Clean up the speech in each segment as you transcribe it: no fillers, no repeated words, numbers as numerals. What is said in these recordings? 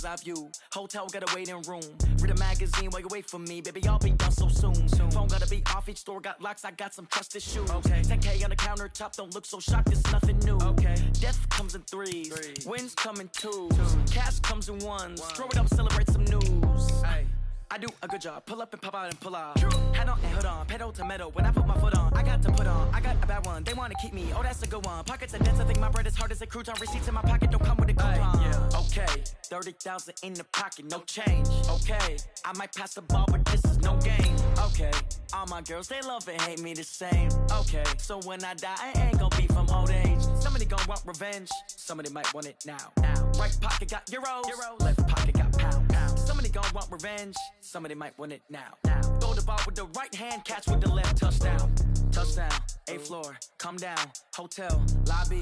I view. Hotel got a waiting room. Read a magazine while you wait for me. Baby, I'll be done so soon. Phone gotta be off, each store got locks. I got some trusted shoes. Okay. 10K on the countertop, don't look so shocked, it's nothing new. Okay. Death comes in threes. Wins come in twos. Cash comes in ones. Throw it up, celebrate some news. Ay. I do a good job. Pull up and pop out and pull out. Head on and hood on. Pedal to metal. When I put my foot on, I got to put on. I got a bad one. They want to keep me. Oh, that's a good one. Pockets are dense. I think my bread is hard as a crouton. Receipts in my pocket don't come with a coupon. Yeah. Okay. 30,000 in the pocket. No change. Okay. I might pass the ball, but this is no game. Okay. All my girls, they love and hate me the same. Okay. So when I die, I ain't gonna be from old age. Somebody gonna want revenge. Somebody might want it now. Right pocket got euros. Left pocket got pound. Somebody gonna want revenge. Somebody might want it now. Throw the ball with the right hand, catch with the left. Touchdown. Touchdown. 8th floor. Come down. Hotel. Lobby.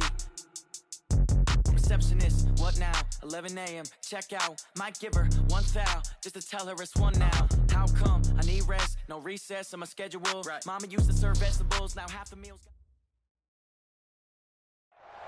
Receptionist. What now? 11 a.m. Check out. Might give her one foul just to tell her it's one now. How come? I need rest. No recess in my schedule. Right. Mama used to serve vegetables. Now half the meals.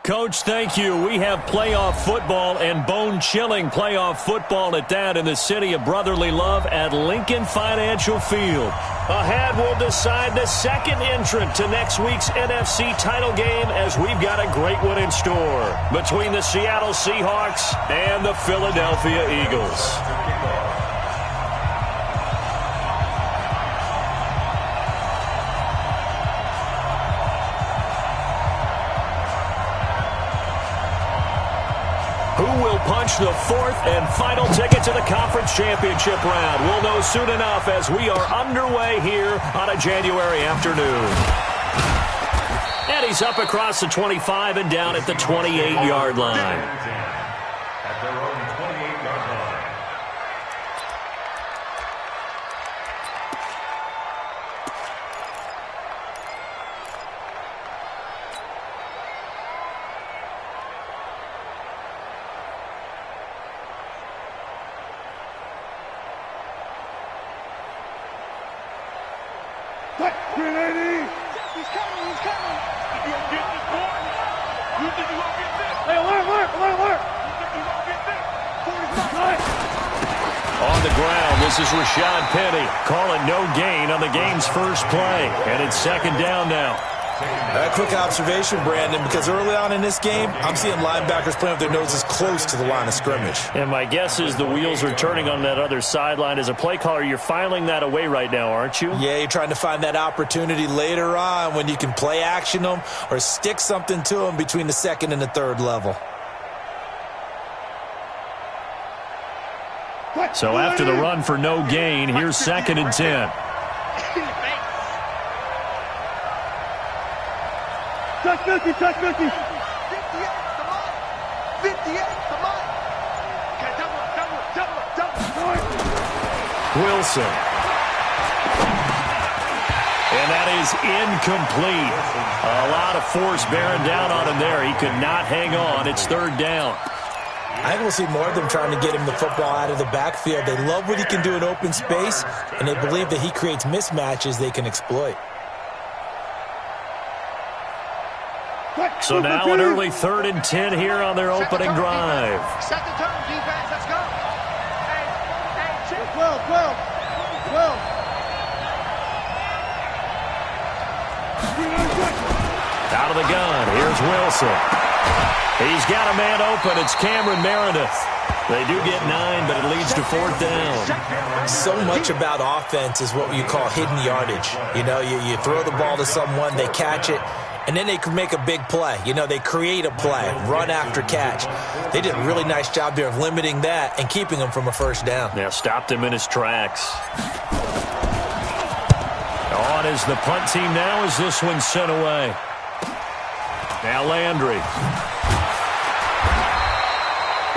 Coach, thank you. We have playoff football and bone-chilling playoff football at that in the city of brotherly love at Lincoln Financial Field. Ahead, we'll decide the second entrant to next week's NFC title game as we've got a great one in store between the Seattle Seahawks and the Philadelphia Eagles. Who will punch the fourth and final ticket to the conference championship round? We'll know soon enough as we are underway here on a January afternoon. And he's up across the 25 and down at the 28-yard line. At their own 28-yard line. On the ground, this is Rashad Penny calling no gain on the game's first play. And it's second down now. A quick observation, Brandon, because early on in this game, I'm seeing linebackers playing with their noses close to the line of scrimmage. And my guess is the wheels are turning on that other sideline. As a play caller, you're filing that away right now, aren't you? Yeah, you're trying to find that opportunity later on when you can play action them or stick something to them between the second and the third level. So after the run for no gain, here's second and 10. Touch 50, touch 50. 58, come on. 58, come on. Okay, double. Wilson. And that is incomplete. A lot of force bearing down on him there. He could not hang on. It's third down. I think we'll see more of them trying to get him the football out of the backfield. They love what he can do in open space, and they believe that he creates mismatches they can exploit. So now an early 3rd and 10 here on their opening drive. Set the turn, defense. Let's go. Hey, 12. Out of the gun, here's Wilson. He's got a man open. It's Cameron Meredith. They do get 9, but it leads to 4th down. So much about offense is what you call hidden yardage. You know, you throw the ball to someone, they catch it, and then they can make a big play. You know, they create a play, run after catch. They did a really nice job there of limiting that and keeping him from a first down. Yeah, stopped him in his tracks. On is the punt team now as this one's sent away. Now Landry.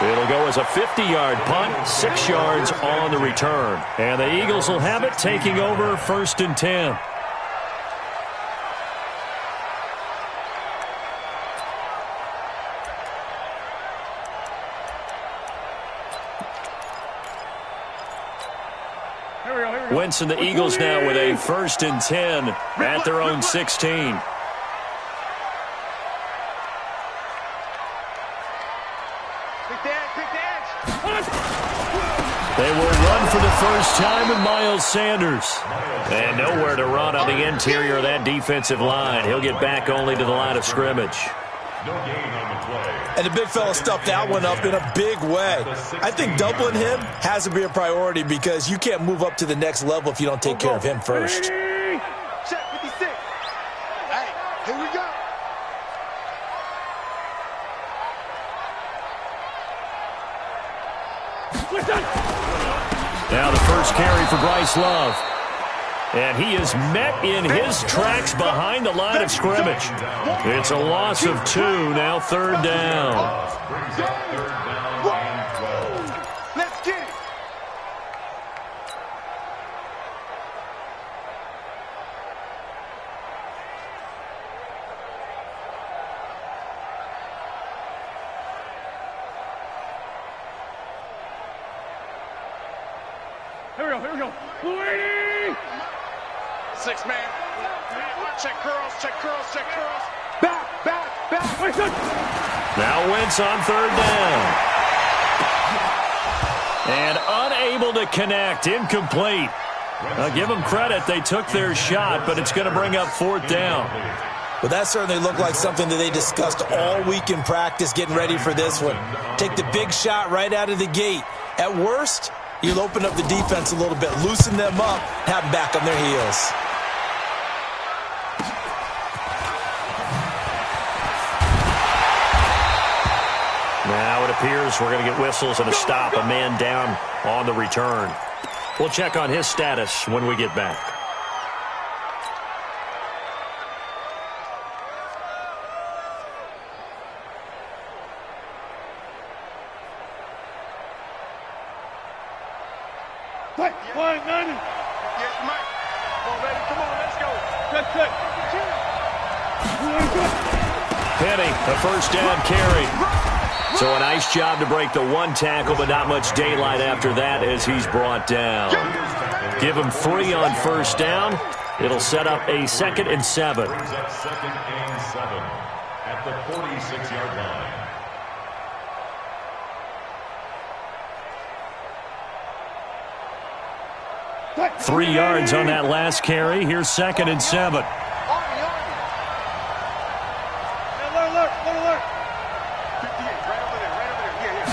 It'll go as a 50-yard punt, 6 yards on the return. And the Eagles will have it, taking over 1st and 10. Wentz and the Eagles now with a 1st and 10 at their own 16. They will run for the first time with Miles Sanders. And nowhere to run on the interior of that defensive line. He'll get back only to the line of scrimmage. No gain on the play. And the big fella stuffed that one up in a big way. I think doubling him has to be a priority because you can't move up to the next level if you don't take care of him first. Check 56. Hey, here we go. Now the first carry for Bryce Love. And he is met in his tracks behind the line of scrimmage. It's a loss of 2, now third down. Brings up third down and 12. Let's get it. Here we go. Lady! 6 man. Check curls, check curls, check curls. Back. Wait, good. Now Wentz on third down. And unable to connect, incomplete. Give them credit, they took their shot, but it's going to bring up fourth down. Well, that certainly looked like something that they discussed all week in practice getting ready for this one. Take the big shot right out of the gate. At worst, you'll open up the defense a little bit, loosen them up, have them back on their heels. Now it appears we're going to get whistles and a stop, a man down on the return. We'll check on his status when we get back. Wait, 190. Yes, Mike. Come on, baby. Come on, let's go. Check. Penny, a first down carry. So a nice job to break the one tackle, but not much daylight after that as he's brought down. Give him 3 on first down. It'll set up a 2nd and 7. Brings up 2nd and 7 at the 46-yard line. 3 yards on that last carry. Here's 2nd and 7. Alert. 58, right over there. Yeah.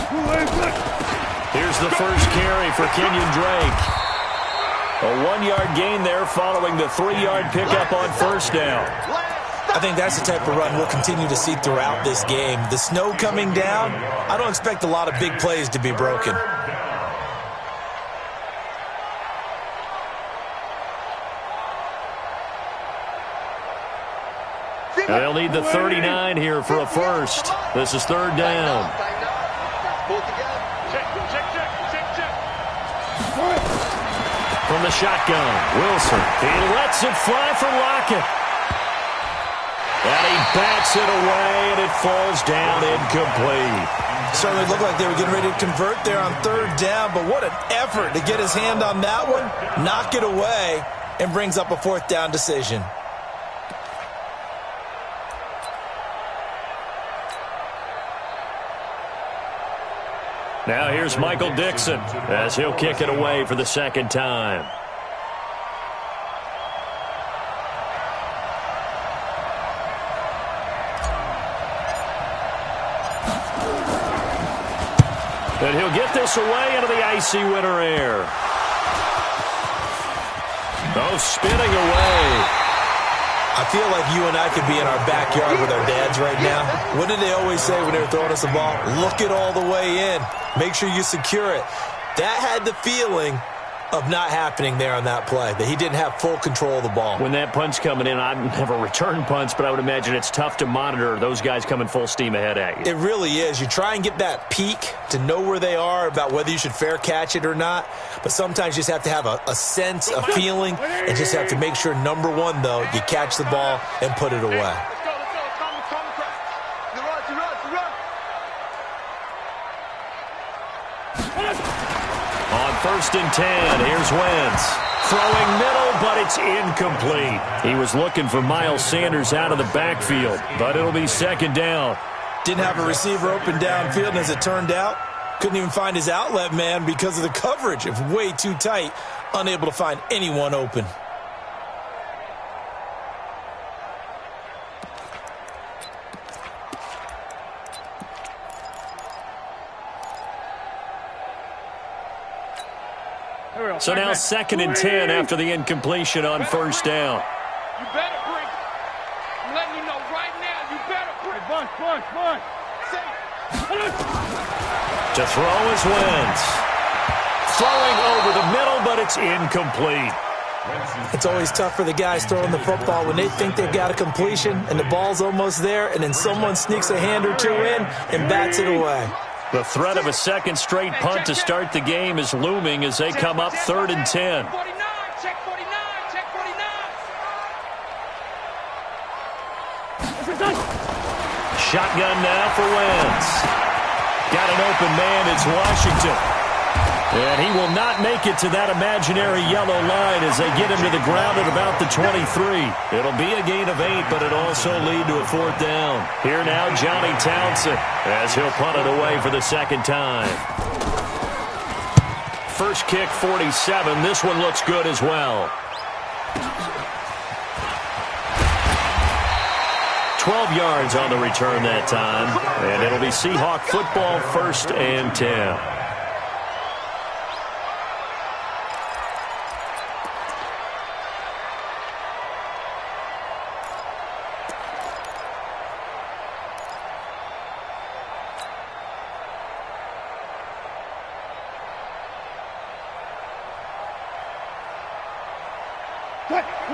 Here's the first carry for Kenyon Drake. A 1-yard gain there following the 3-yard pickup on first down. I think that's the type of run we'll continue to see throughout this game. The snow coming down, I don't expect a lot of big plays to be broken. They'll need the 39 here for a first. This is third down. Pull together. Check. From the shotgun, Wilson. He lets it fly for Lockett. And he bats it away, and it falls down incomplete. Certainly looked like they were getting ready to convert there on third down, but what an effort to get his hand on that one, knock it away, and brings up a fourth down decision. Now here's Michael Dixon as he'll kick it away for the second time. And he'll get this away into the icy winter air. Oh, spinning away. I feel like you and I could be in our backyard with our dads right now. What did they always say when they were throwing us the ball? Look it all the way in. Make sure you secure it. That had the feeling of not happening there on that play, that he didn't have full control of the ball. When that punt's coming in, I've never returned punts, but I would imagine it's tough to monitor those guys coming full steam ahead at you. It really is. You try and get that peak to know where they are about whether you should fair catch it or not, but sometimes you just have to have a sense, a feeling, and just have to make sure, number one, though, you catch the ball and put it away. Let's go. On 1st and 10, here's Wentz. Throwing middle, but it's incomplete. He was looking for Miles Sanders out of the backfield, but it'll be second down. Didn't have a receiver open downfield, and as it turned out, Couldn't even find his outlet man because of the coverage. It's way too tight, unable to find anyone open. So now 2nd and 10 after the incompletion on first down. You better bring. I'm letting you know right now, you better bring. Bunch. To throw is Wentz. Throwing over the middle, but it's incomplete. It's always tough for the guys throwing the football when they think they've got a completion and the ball's almost there, and then someone sneaks a hand or two in and bats it away. The threat of a second straight punt to start the game is looming as they come up 3rd and 10. Check 49. Shotgun now for Wentz. Got an open man, it's Washington. And he will not make it to that imaginary yellow line as they get him to the ground at about the 23. It'll be a gain of 8, but it'll also lead to a 4th down. Here now, Johnny Townsend, as he'll punt it away for the 2nd time. First kick, 47. This one looks good as well. 12 yards on the return that time. And it'll be Seahawk football, 1st and 10.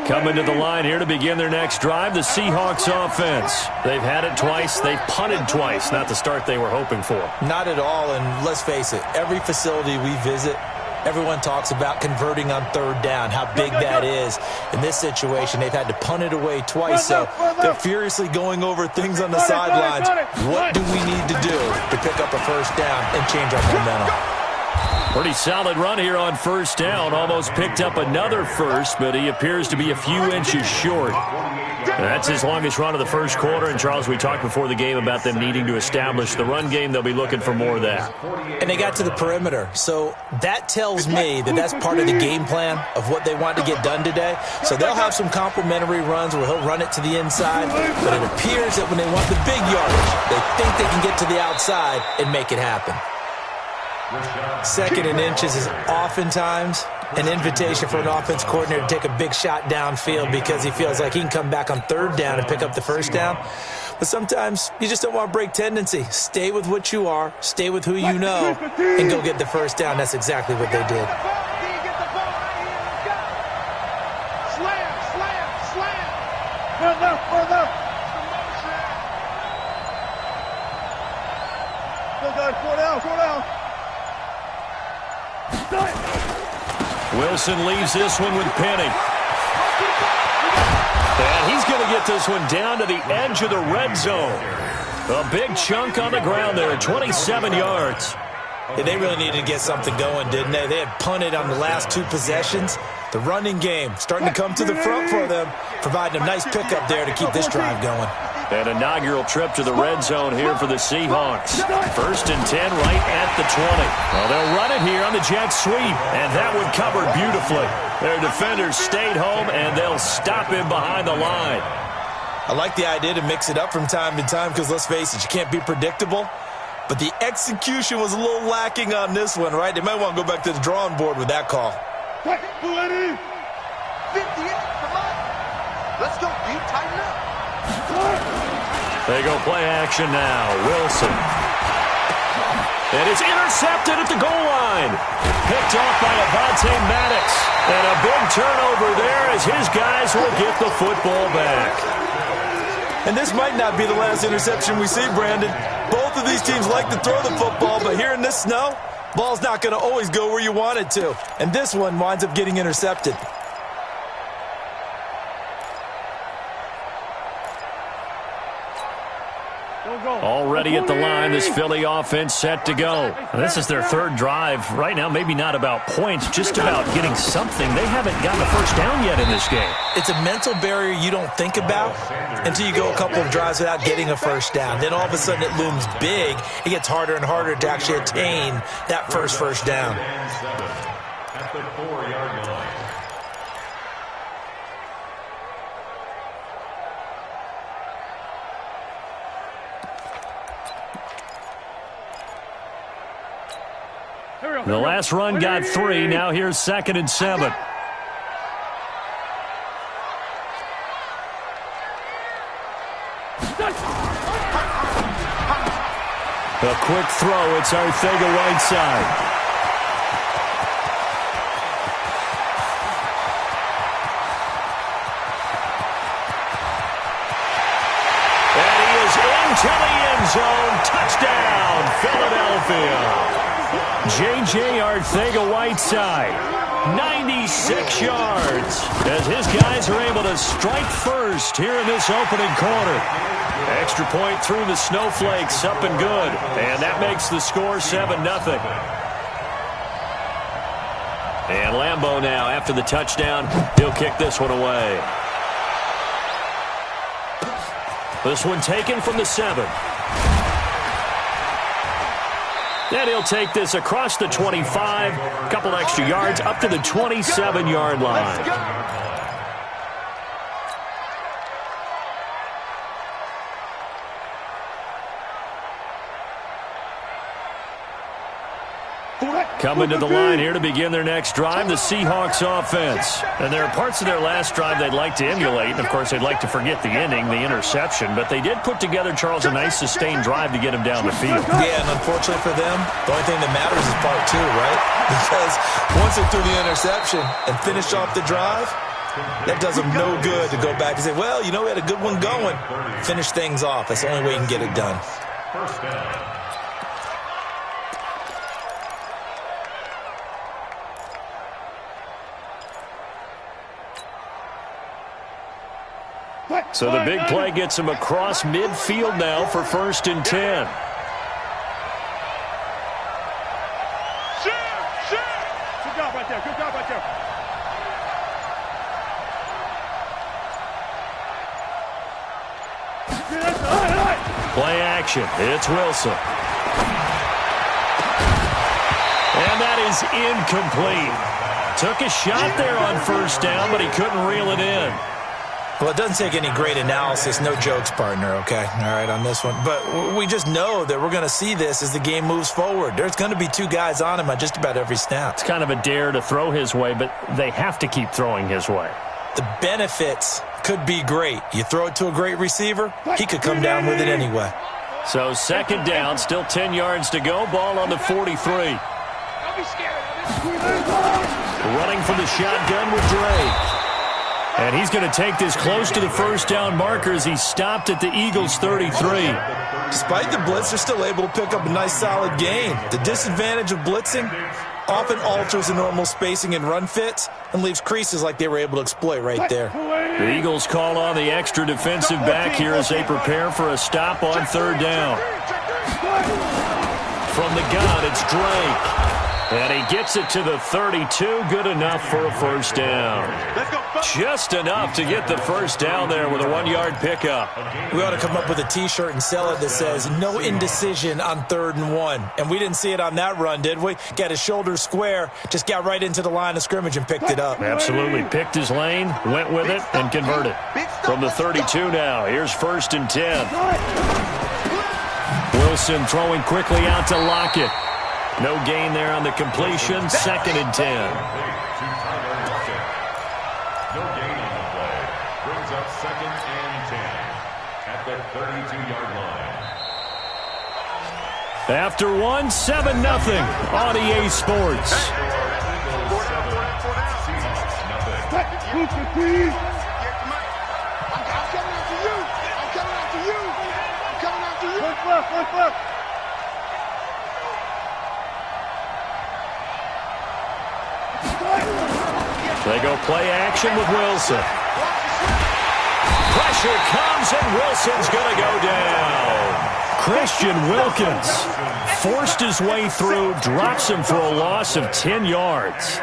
Coming to the line here to begin their next drive, the Seahawks offense. They've had it twice. They've punted twice. Not the start they were hoping for. Not at all, and let's face it, every facility we visit, everyone talks about converting on 3rd down, how big that is. In this situation, they've had to punt it away twice, so they're furiously going over things on the sidelines. What do we need to do to pick up a 1st down and change our momentum? Pretty solid run here on 1st down. Almost picked up another first, but he appears to be a few inches short. That's his longest run of the first quarter. And, Charles, we talked before the game about them needing to establish the run game. They'll be looking for more of that. And they got to the perimeter. So that tells me that that's part of the game plan of what they want to get done today. So they'll have some complementary runs where he'll run it to the inside. But it appears that when they want the big yardage, they think they can get to the outside and make it happen. 2nd and inches is oftentimes an invitation for an offense coordinator to take a big shot downfield because he feels like he can come back on 3rd down and pick up the 1st down. But sometimes you just don't want to break tendency. Stay with what you are, stay with who you know, and go get the 1st down. That's exactly what they did. Further. Go down. Wilson leaves this one with Penny. And he's going to get this one down to the edge of the red zone. A big chunk on the ground there, 27 yards. Yeah, they really needed to get something going, didn't they? They had punted on the last 2 possessions. The running game starting to come to the front for them, providing a nice pickup there to keep this drive going. An inaugural trip to the red zone here for the Seahawks. 1st and 10 right at the 20. Well, they'll run it here on the jet sweep, and that one covered beautifully. Their defenders stayed home, and they'll stop him behind the line. I like the idea to mix it up from time to time because, let's face it, you can't be predictable. But the execution was a little lacking on this one, right? They might want to go back to the drawing board with that call. 58, come on. Let's go, you tighten up. They go play action now. Wilson. And it's intercepted at the goal line. Picked off by Avonte Maddox. And a big turnover there as his guys will get the football back. And this might not be the last interception we see, Brandon. Both of these teams like to throw the football, but here in this snow, ball's not going to always go where you want it to. And this one winds up getting intercepted. Don't Already at the line, this Philly offense set to go. This is their third drive. Right now, maybe not about points, just about getting something. They haven't gotten a first down yet in this game. It's a mental barrier you don't think about until you go a couple of drives without getting a first down. Then all of a sudden it looms big. It gets harder and harder to actually attain that first down. At the 4-yard line. The last run got 3. Now here's 2nd and 7. A quick throw. It's Arcega-Whiteside. And he is into the end zone. Touchdown, Philadelphia. J.J. Arcega-Whiteside, 96 yards, as his guys are able to strike first here in this opening quarter. Extra point through the snowflakes, up and good, and that makes the score 7-0. And Lambeau now, after the touchdown, he'll kick this one away. This one taken from the 7. And he'll take this across the 25, a couple extra yards, up to the 27-yard line. Coming to the line here to begin their next drive, the Seahawks offense. And there are parts of their last drive they'd like to emulate. And, of course, they'd like to forget the ending, the interception. But they did put together, Charles, a nice sustained drive to get him down the field. Yeah, and unfortunately for them, the only thing that matters is part 2, right? Because once they threw the interception and finished off the drive, that does them no good to go back and say, well, you know, we had a good one going. Finish things off. That's the only way you can get it done. First down. So the big play gets him across midfield now for 1st and 10. Good job right there. Good job right there. Play action. It's Wilson. And that is incomplete. Took a shot there on 1st down, but he couldn't reel it in. Well, it doesn't take any great analysis. No jokes, partner, okay? All right, on this one. But we just know that we're going to see this as the game moves forward. There's going to be 2 guys on him on just about every snap. It's kind of a dare to throw his way, but they have to keep throwing his way. The benefits could be great. You throw it to a great receiver, he could come down with it anyway. So 2nd down, still 10 yards to go. Ball on the 43. Don't be scared. Running from the shotgun with Drake. And he's going to take this close to the 1st down marker as he stopped at the Eagles' 33. Despite the blitz, they're still able to pick up a nice solid gain. The disadvantage of blitzing often alters the normal spacing and run fits and leaves creases like they were able to exploit right there. The Eagles call on the extra defensive back here as they prepare for a stop on 3rd down. From the gun, it's Drake. And he gets it to the 32. Good enough for a 1st down. Just enough to get the 1st down there with a 1-yard pickup. We ought to come up with a T-shirt and sell it that says, no indecision on 3rd and 1. And we didn't see it on that run, did we? Got his shoulders square, just got right into the line of scrimmage and picked it up. Absolutely. Picked his lane, went with it, and converted. From the 32 now, here's 1st and 10. Wilson throwing quickly out to Lockett. No gain there on the completion. 2nd and 10. No gain on the play. Brings up 2nd and 10 at the 32-yard line. After 7-0 on EA Sports. They go play action with Wilson. Pressure comes, and Wilson's going to go down. Christian Wilkins forced his way through, drops him for a loss of 10 yards.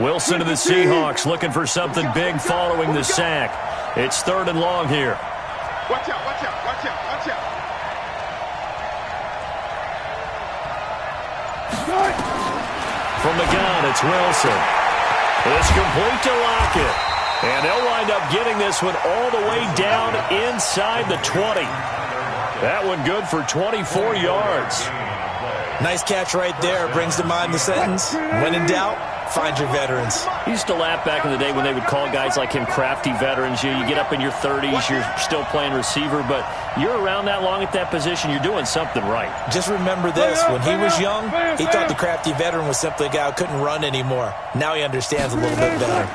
Wilson to the Seahawks looking for something big following the sack. It's 3rd and long here. Watch out, watch out, watch out, watch out. From the gun, it's Wilson. It's complete to Lockett. And they'll wind up getting this one all the way down inside the 20. That one good for 24 yards. Nice catch right there. Brings to mind the sentence, when in doubt, find your veterans. He used to laugh back in the day when they would call guys like him crafty veterans. You get up in your 30s, you're still playing receiver, but you're around that long at that position, you're doing something right. Just remember this. When he was young, he thought the crafty veteran was simply a guy who couldn't run anymore. Now he understands a little bit better.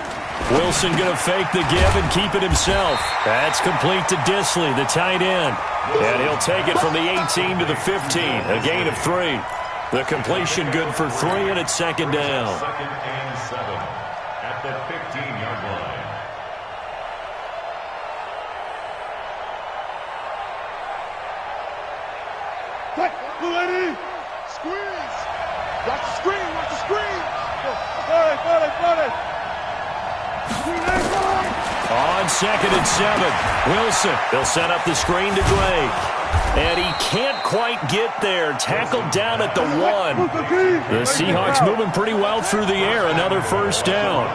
Wilson going to fake the give and keep it himself. That's complete to Disley, the tight end. And he'll take it from the 18 to the 15, a gain of 3. The completion good for 3, and it's 2nd down. 2nd and 7 at the 15-yard line. Ready? Squeeze. Watch the screen, watch the screen. Got it. On 2nd and 7, Wilson. He'll set up the screen to Gray. And he can't quite get there. Tackled down at the 1. The Seahawks moving pretty well through the air. Another 1st down.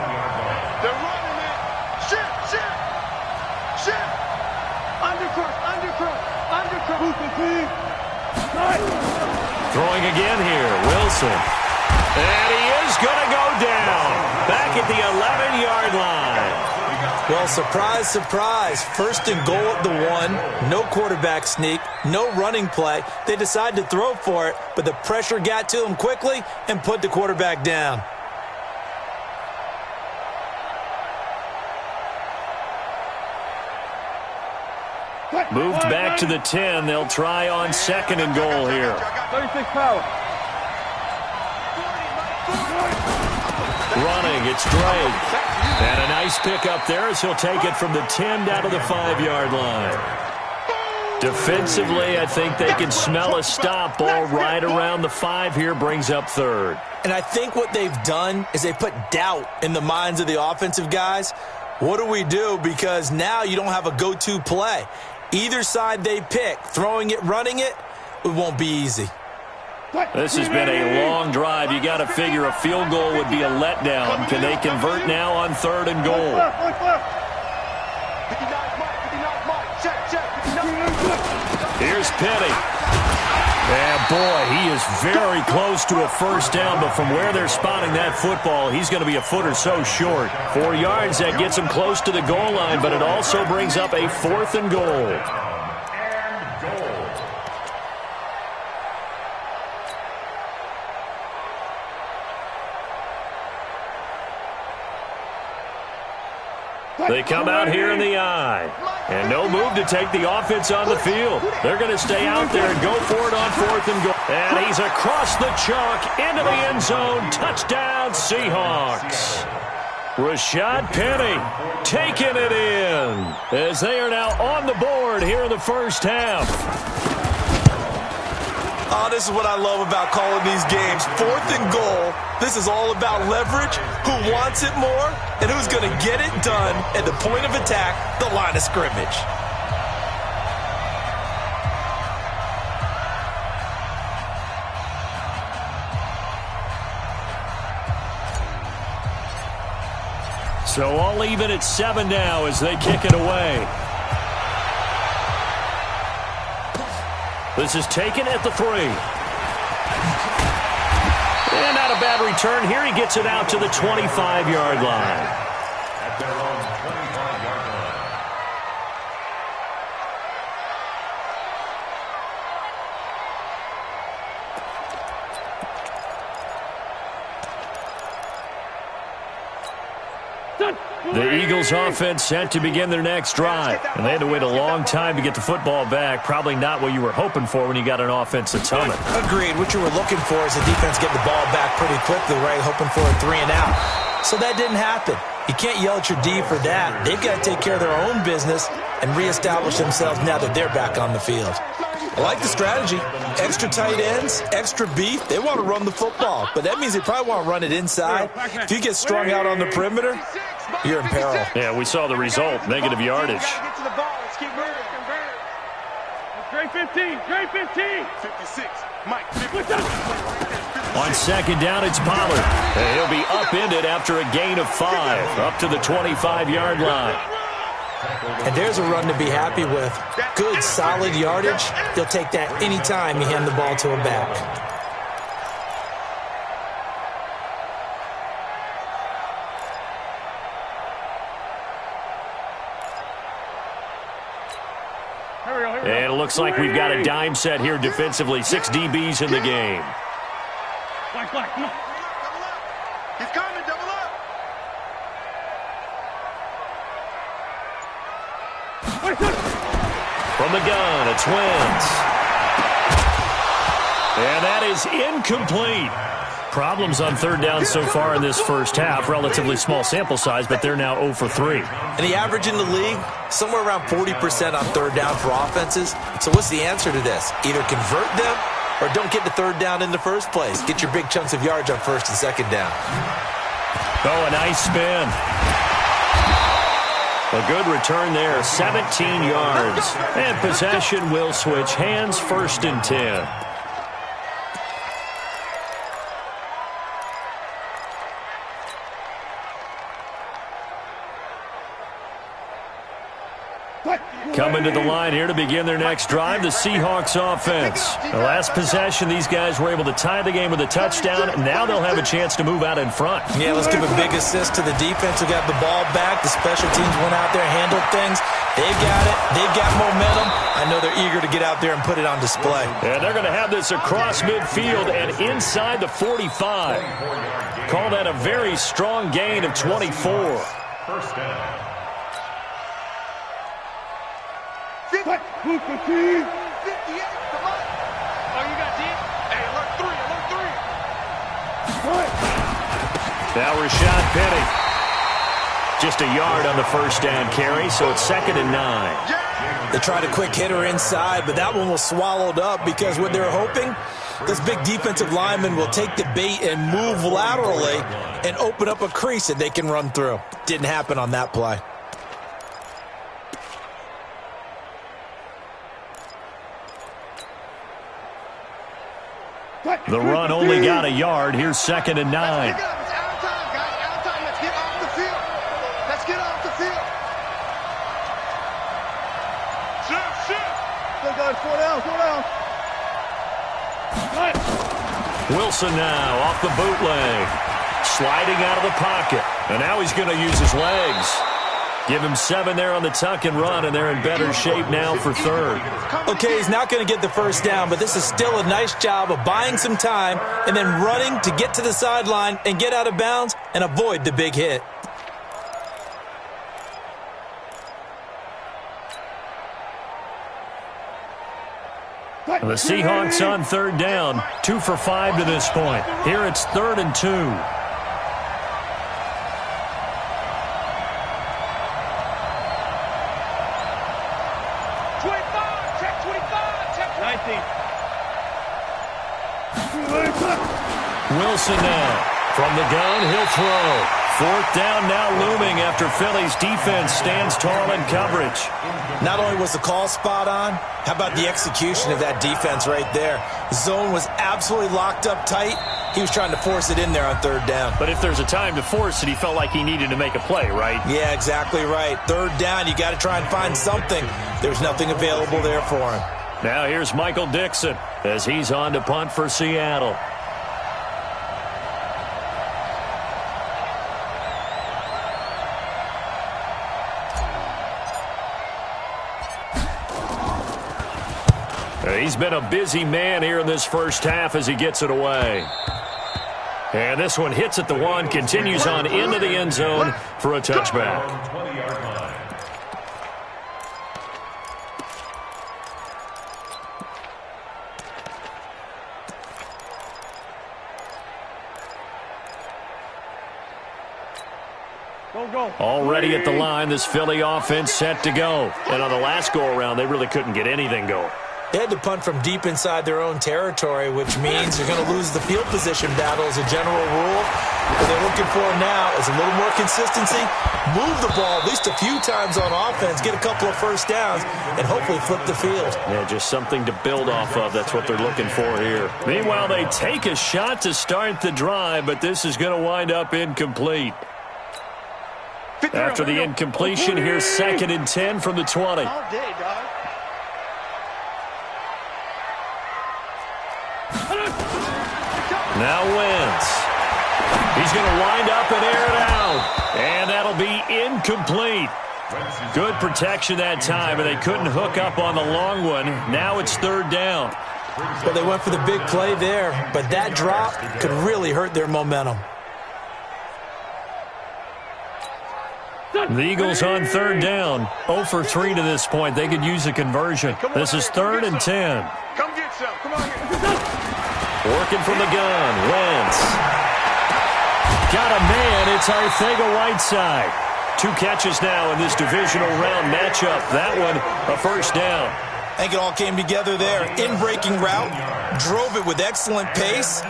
They're running it. Shit. Undercut. Throwing again here, Wilson. And he is going to go down. Back at the 11-yard line. Well, surprise, surprise. 1st and goal at the 1. No quarterback sneak. No running play. They decided to throw for it, but the pressure got to them quickly and put the quarterback down. Moved back to the 10. They'll try on 2nd and goal here. 36 power. Running, it's Drake. And a nice pick up there as he'll take it from the 10 down to the 5-yard line. Defensively, I think they can smell a stop. Ball right around the 5 here, brings up 3rd. And I think what they've done is they put doubt in the minds of the offensive guys. What do we do? Because now you don't have a go-to play. Either side they pick, throwing it, running it, it won't be easy. This has been a long drive. You got to figure a field goal would be a letdown. Can they convert now on 3rd and goal? Here's Petty. And boy, he is very close to a 1st down, but from where they're spotting that football, he's going to be a foot or so short. 4 yards, that gets him close to the goal line, but it also brings up a 4th and goal. They come out here in the eye. And no move to take the offense on the field. They're going to stay out there and go for it on 4th and goal. And he's across the chalk into the end zone. Touchdown, Seahawks. Rashad Penny taking it in as they are now on the board here in the 1st half. Oh, this is what I love about calling these games. 4th and goal. This is all about leverage, who wants it more, and who's going to get it done at the point of attack, the line of scrimmage. So all even at 7 now as they kick it away. This is taken at the 3. And not a bad return here. He gets it out to the 25-yard line. At their own 25-yard line. The Eagles offense set to begin their next drive. And they had to wait a long time to get the football back. Probably not what you were hoping for when you got an offense that's humming. Agreed. What you were looking for is the defense get the ball back pretty quickly, right? Hoping for a 3 and out. So that didn't happen. You can't yell at your D for that. They've got to take care of their own business and reestablish themselves now that they're back on the field. I like the strategy. Extra tight ends, extra beef. They want to run the football, but that means they probably want to run it inside. If you get strung out on the perimeter, you're in peril. Yeah, we saw the result. Negative yardage. Great 15. Great 15. 56. Mike. On second down, it's Pollard. And he'll be upended after a gain of 5, up to the 25-yard line. And there's a run to be happy with. Good, solid yardage. He'll take that any time you hand the ball to a back. And it looks like we've got a dime set here defensively. 6 DBs in the game. Black, come on. He's coming, double up. From the gun, it's Wentz. And that is incomplete. Problems on third down so far in this first half. Relatively small sample size, but they're now 0 for 3. And the average in the league, somewhere around 40% on third down for offenses. So what's the answer to this? Either convert them or don't get the third down in the first place. Get your big chunks of yards on first and second down. Oh, a nice spin. A good return there, 17 yards. And possession will switch hands, 1st and 10. Coming to the line here to begin their next drive, the Seahawks offense. The last possession, these guys were able to tie the game with a touchdown, and now they'll have a chance to move out in front. Yeah, let's give a big assist to the defense who got the ball back. The special teams went out there, handled things. They've got it. They've got momentum. I know they're eager to get out there and put it on display. And they're going to have this across midfield and inside the 45. Call that a very strong gain of 24. First down. 58, come on. Oh, you got D? Hey, alert 3. Now Rashad Penny. Just a yard on the first down carry, so it's 2nd and 9. They tried a quick hitter inside, but that one was swallowed up because what they're hoping, this big defensive lineman will take the bait and move laterally and open up a crease that they can run through. Didn't happen on that play. The run only got a yard. Here's 2nd and 9. It's out of time, guys. Out of time. Let's get off the field. Let's get off the field. Shift. Go, guys. 4 down. Wilson now off the bootleg. Sliding out of the pocket. And now he's going to use his legs. Give him 7 there on the tuck and run, and they're in better shape now for 3rd. Okay, he's not going to get the first down, but this is still a nice job of buying some time and then running to get to the sideline and get out of bounds and avoid the big hit. The Seahawks on 3rd down, 2 for 5 to this point. Here it's 3rd and 2. Wilson now. From the gun, he'll throw. 4th down now looming after Philly's defense stands tall in coverage. Not only was the call spot on, how about the execution of that defense right there? Zone was absolutely locked up tight. He was trying to force it in there on 3rd down. But if there's a time to force it, he felt like he needed to make a play, right? Yeah, exactly right. 3rd down, you got to try and find something. There's nothing available there for him. Now here's Michael Dixon as he's on to punt for Seattle. He's been a busy man here in this first half as he gets it away. And this one hits at the 1, continues on into the end zone for a touchback. 20-yard line. Already at the line, this Philly offense set to go. And on the last go-around, they really couldn't get anything going. They had to punt from deep inside their own territory, which means you're going to lose the field position battle as a general rule. What they're looking for now is a little more consistency, move the ball at least a few times on offense, get a couple of first downs, and hopefully flip the field. Yeah, just something to build off of. That's what they're looking for here. Meanwhile, they take a shot to start the drive, but this is going to wind up incomplete. After the incompletion, here's 2nd and 10 from the 20. All day, dog. Now Wentz. He's going to wind up and air it out. And that'll be incomplete. Good protection that time, and they couldn't hook up on the long one. Now it's 3rd down. Well, they went for the big play there, but that drop could really hurt their momentum. The Eagles on 3rd down. 0 for 3 to this point. They could use a conversion. This is 3rd and 10. Come get some. Come on here. Working from the gun. Wentz. Got a man. It's Arcega-Whiteside. 2 catches now in this divisional round matchup. That one, a first down. I think it all came together there. In-breaking route. Drove it with excellent pace.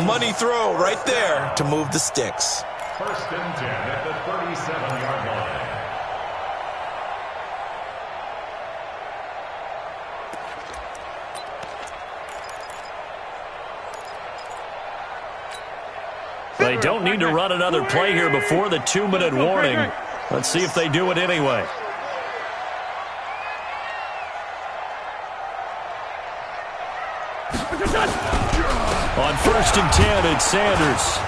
Money throw right there to move the sticks. 1st and 10 at the 37-yard line. They don't need to run another play here before the 2-minute warning. Let's see if they do it anyway. On 1st and 10, it's Sanders.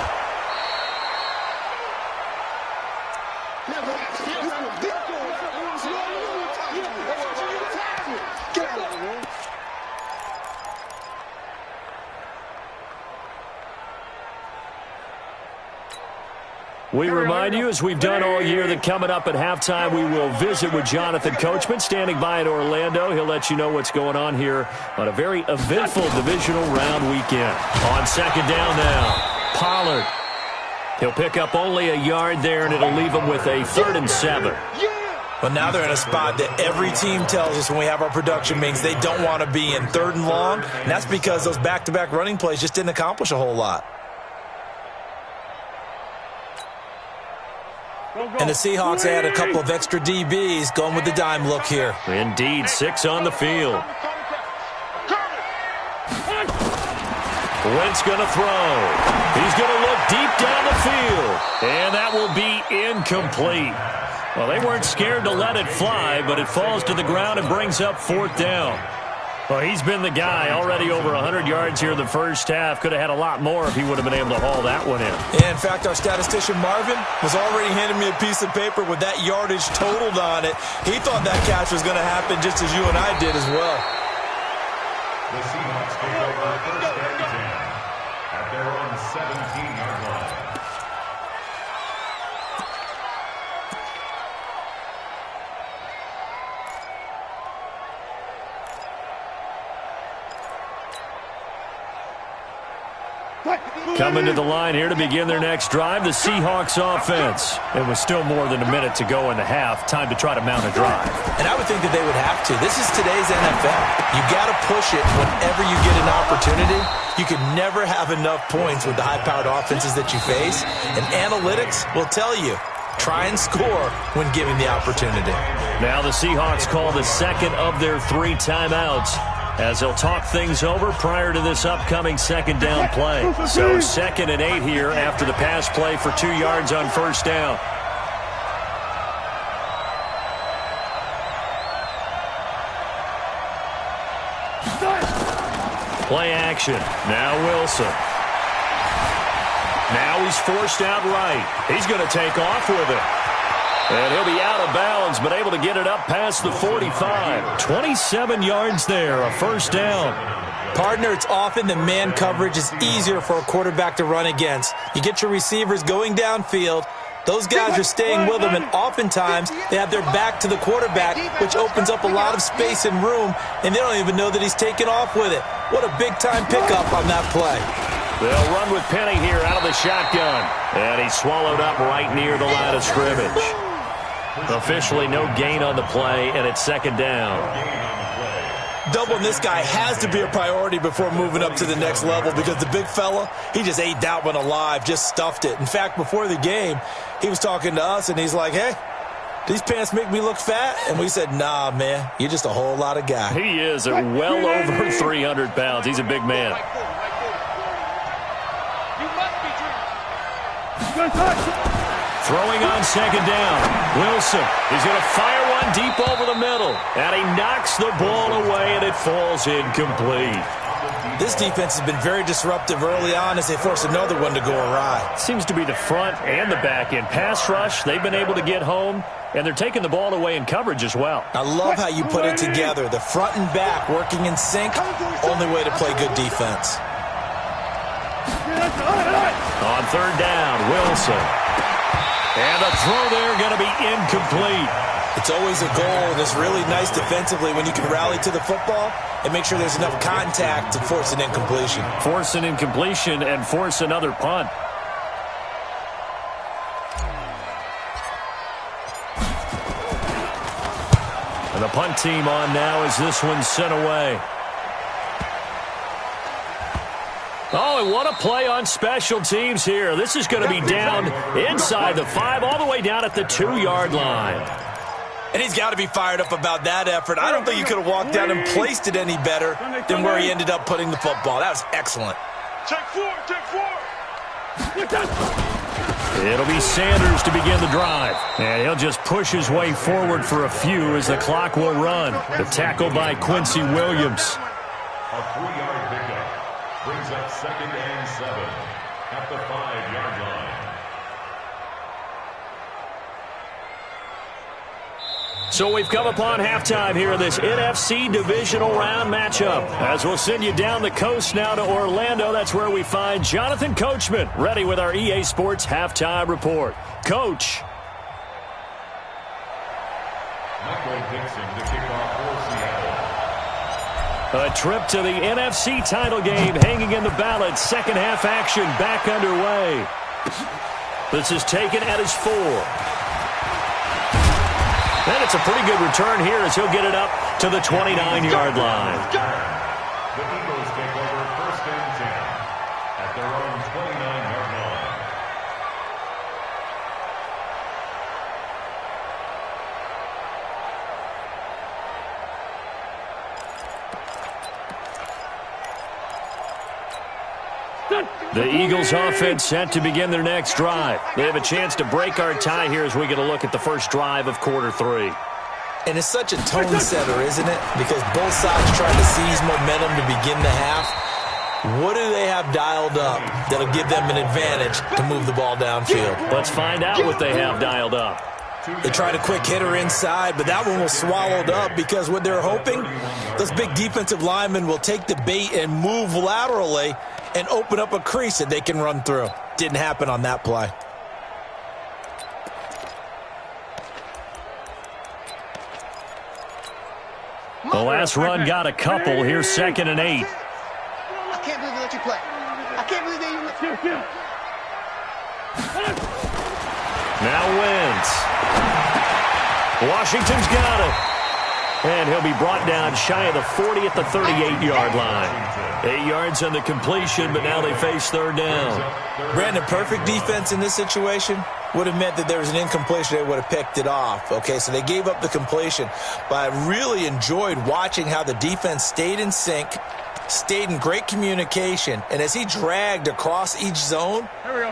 We remind you, as we've done all year, that coming up at halftime, we will visit with Jonathan Coachman, standing by in Orlando. He'll let you know what's going on here on a very eventful divisional round weekend. On 2nd down now, Pollard. He'll pick up only a yard there, and it'll leave him with a 3rd and 7. But now they're in a spot that every team tells us when we have our production meetings they don't want to be in, 3rd and long. And that's because those back-to-back running plays just didn't accomplish a whole lot. And the Seahawks add a couple of extra DBs going with the dime look here. Indeed, 6 on the field. Wentz going to throw. He's going to look deep down the field. And that will be incomplete. Well, they weren't scared to let it fly, but it falls to the ground and brings up 4th down. Well, he's been the guy. Already over 100 yards here in the first half. Could have had a lot more if he would have been able to haul that one in. In fact, our statistician Marvin was already handing me a piece of paper with that yardage totaled on it. He thought that catch was going to happen just as you and I did as well. The Seahawks take over 1st and 10 at their own 17-yard line. Coming to the line here to begin their next drive, the Seahawks offense. It was still more than a minute to go in the half. Time to try to mount a drive. And I would think that they would have to. This is today's NFL. You got to push it whenever you get an opportunity. You can never have enough points with the high-powered offenses that you face. And analytics will tell you, try and score when given the opportunity. Now the Seahawks call the 2nd of their 3 timeouts, as they'll talk things over prior to this upcoming 2nd down play. So 2nd and 8 here after the pass play for 2 yards on 1st down. Play action. Now Wilson. Now he's forced out right. He's going to take off with it. And he'll be out of bounds, but able to get it up past the 45. 27 yards there, a first down. Partner, it's often the man coverage is easier for a quarterback to run against. You get your receivers going downfield. Those guys are staying with them, and oftentimes they have their back to the quarterback, which opens up a lot of space and room, and they don't even know that he's taken off with it. What a big-time pickup on that play. They'll run with Penny here out of the shotgun. And he's swallowed up right near the line of scrimmage. Officially no gain on the play, and it's second down. Doubling this guy has to be a priority before moving up to the next level because the big fella, he just ate that one alive, just stuffed it. In fact, before the game, he was talking to us, and he's like, hey, these pants make me look fat? And we said, nah, man, you're just a whole lot of guy. He is at well over 300 pounds. He's a big man. Throwing on second down. Wilson is going to fire one deep over the middle. And he knocks the ball away, and it falls incomplete. This defense has been very disruptive early on as they force another one to go awry. Seems to be the front and the back end. Pass rush, they've been able to get home, and they're taking the ball away in coverage as well. I love how you put it together. The front and back working in sync, only way to play good defense. On third down, Wilson. And the throw there going to be incomplete. It's always a goal, and it's really nice defensively when you can rally to the football and make sure there's enough contact to force an incompletion. Force an incompletion and force another punt. And the punt team on now as this one's sent away. Oh, and what a play on special teams here. This is going to be down inside the 5, all the way down at the 2-yard line. And he's got to be fired up about that effort. I don't think he could have walked down and placed it any better than where he ended up putting the football. That was excellent. Take four. It'll be Sanders to begin the drive. And he'll just push his way forward for a few as the clock will run. The tackle by Quincy Williams. A 3-yard pickup brings up 2nd and 7 at the 5-yard line. So we've come upon halftime here in this NFC divisional round matchup. As we'll send you down the coast now to Orlando, that's where we find Jonathan Coachman ready with our EA Sports halftime report. Coach. Michael Dixon to kick off for Seattle. A trip to the NFC title game hanging in the balance. Second half action back underway. This is taken at his 4. And it's a pretty good return here as he'll get it up to the 29-yard line. The Eagles take over 1st and 10 at their own 29-yard line. The Eagles offense set to begin their next drive. They have a chance to break our tie here as we get a look at the first drive of quarter 3. And it's such a tone setter, isn't it? Because both sides trying to seize momentum to begin the half. What do they have dialed up that'll give them an advantage to move the ball downfield? Let's find out what they have dialed up. They tried a quick hitter inside, but that one was swallowed up because what they're hoping, those big defensive linemen will take the bait and move laterally and open up a crease that they can run through. Didn't happen on that play. The last run got a couple. Here's 2nd and 8. I can't believe they let you play. I can't believe they let you. Now Wentz. Washington's got it. And he'll be brought down shy of the 40 at the 38-yard line. 8 yards on the completion, but now they face 3rd down. Brandon, perfect defense in this situation would have meant that there was an incompletion. They would have picked it off. Okay, so they gave up the completion. But I really enjoyed watching how the defense stayed in sync, stayed in great communication. And as he dragged across each zone,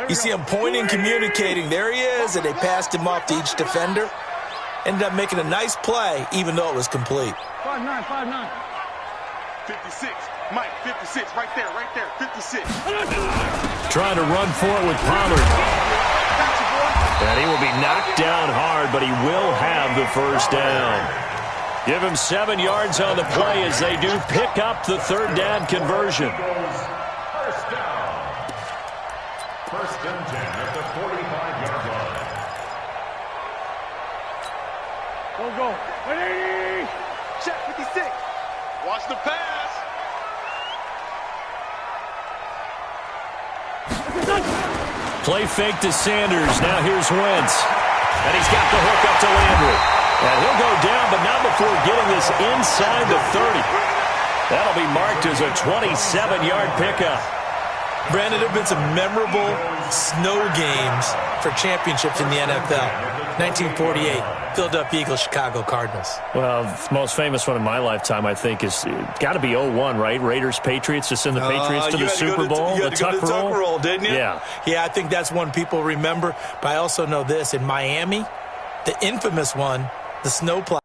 you see him pointing, communicating. There he is, and they passed him off to each defender. Ended up making a nice play, even though it was complete. 5-9. 56. Mike, 56. Right there, 56. Trying to run for it with Pollard. And he will be knocked down hard, but he will have the first down. Give him 7 yards on the play as they do pick up the third down conversion. First down. First and 10 at the 45-yard line. Go. 180. Check 56. Watch the pass. Play fake to Sanders. Now here's Wentz. And he's got the hook up to Landry. And he'll go down, but not before getting this inside the 30. That'll be marked as a 27-yard pickup. Brandon, there have been some memorable snow games for championships in the NFL. 1948, Philadelphia Eagles, Chicago Cardinals. Well, the most famous one in my lifetime, I think, is got to be 01, right? Raiders-Patriots, to send the Patriots to the Super Bowl. You had to go to the Tuck roll, didn't you? Yeah. Yeah, I think that's one people remember. But I also know this. In Miami, the infamous one, the snowplow.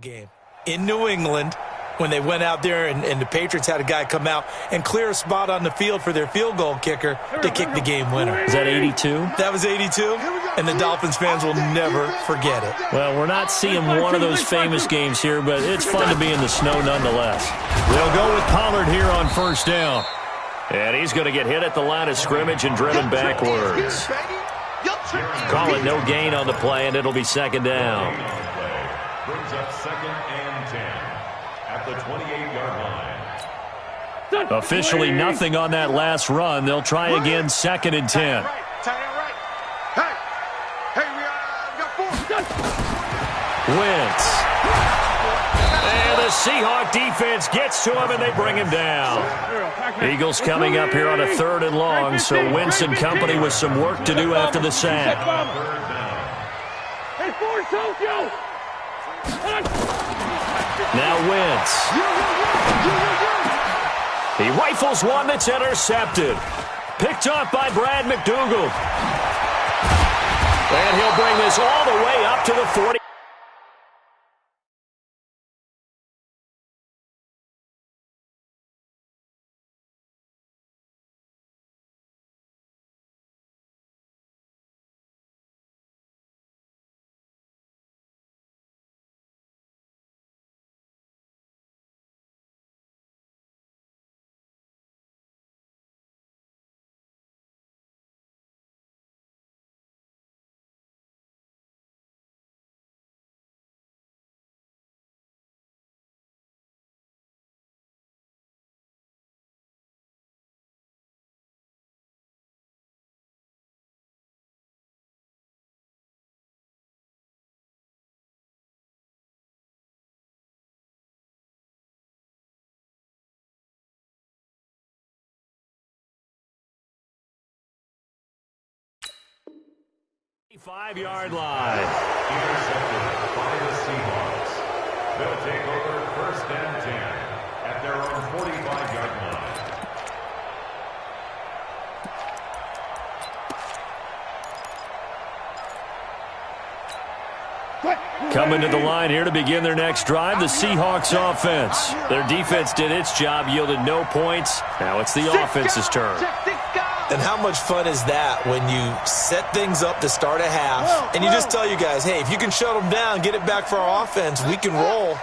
Game in New England when they went out there and the Patriots had a guy come out and clear a spot on the field for their field goal kicker to kick the game winner. Is that 82? That was 82, and the Dolphins fans will never forget it. Well, we're not seeing one of those famous games here, but it's fun to be in the snow nonetheless. They'll go with Pollard here on first down. And he's going to get hit at the line of scrimmage and driven backwards. Call it no gain on the play, and it'll be second down. Brings up second and 10 at the 28-yard line. Officially nothing on that last run. They'll try again second and 10. Hey, we got 4. Wentz. And the Seahawk defense gets to him, and they bring him down. Eagles coming up here on a 3rd and long, so Wentz and company with some work to do after the sack. Hey, 4 Tokyo. Now Wentz. He rifles one that's intercepted. Picked off by Brad McDougal. And he'll bring this all the way up to the 40. Five-yard line. Intercepted by the Seahawks. They'll take over first and 10 at their own 45-yard line. Coming to the line here to begin their next drive, the Seahawks offense. Their defense did its job, yielded no points. Now it's the offense's turn. And how much fun is that when you set things up to start a half and you just tell you guys, hey, if you can shut them down, get it back for our offense, we can roll.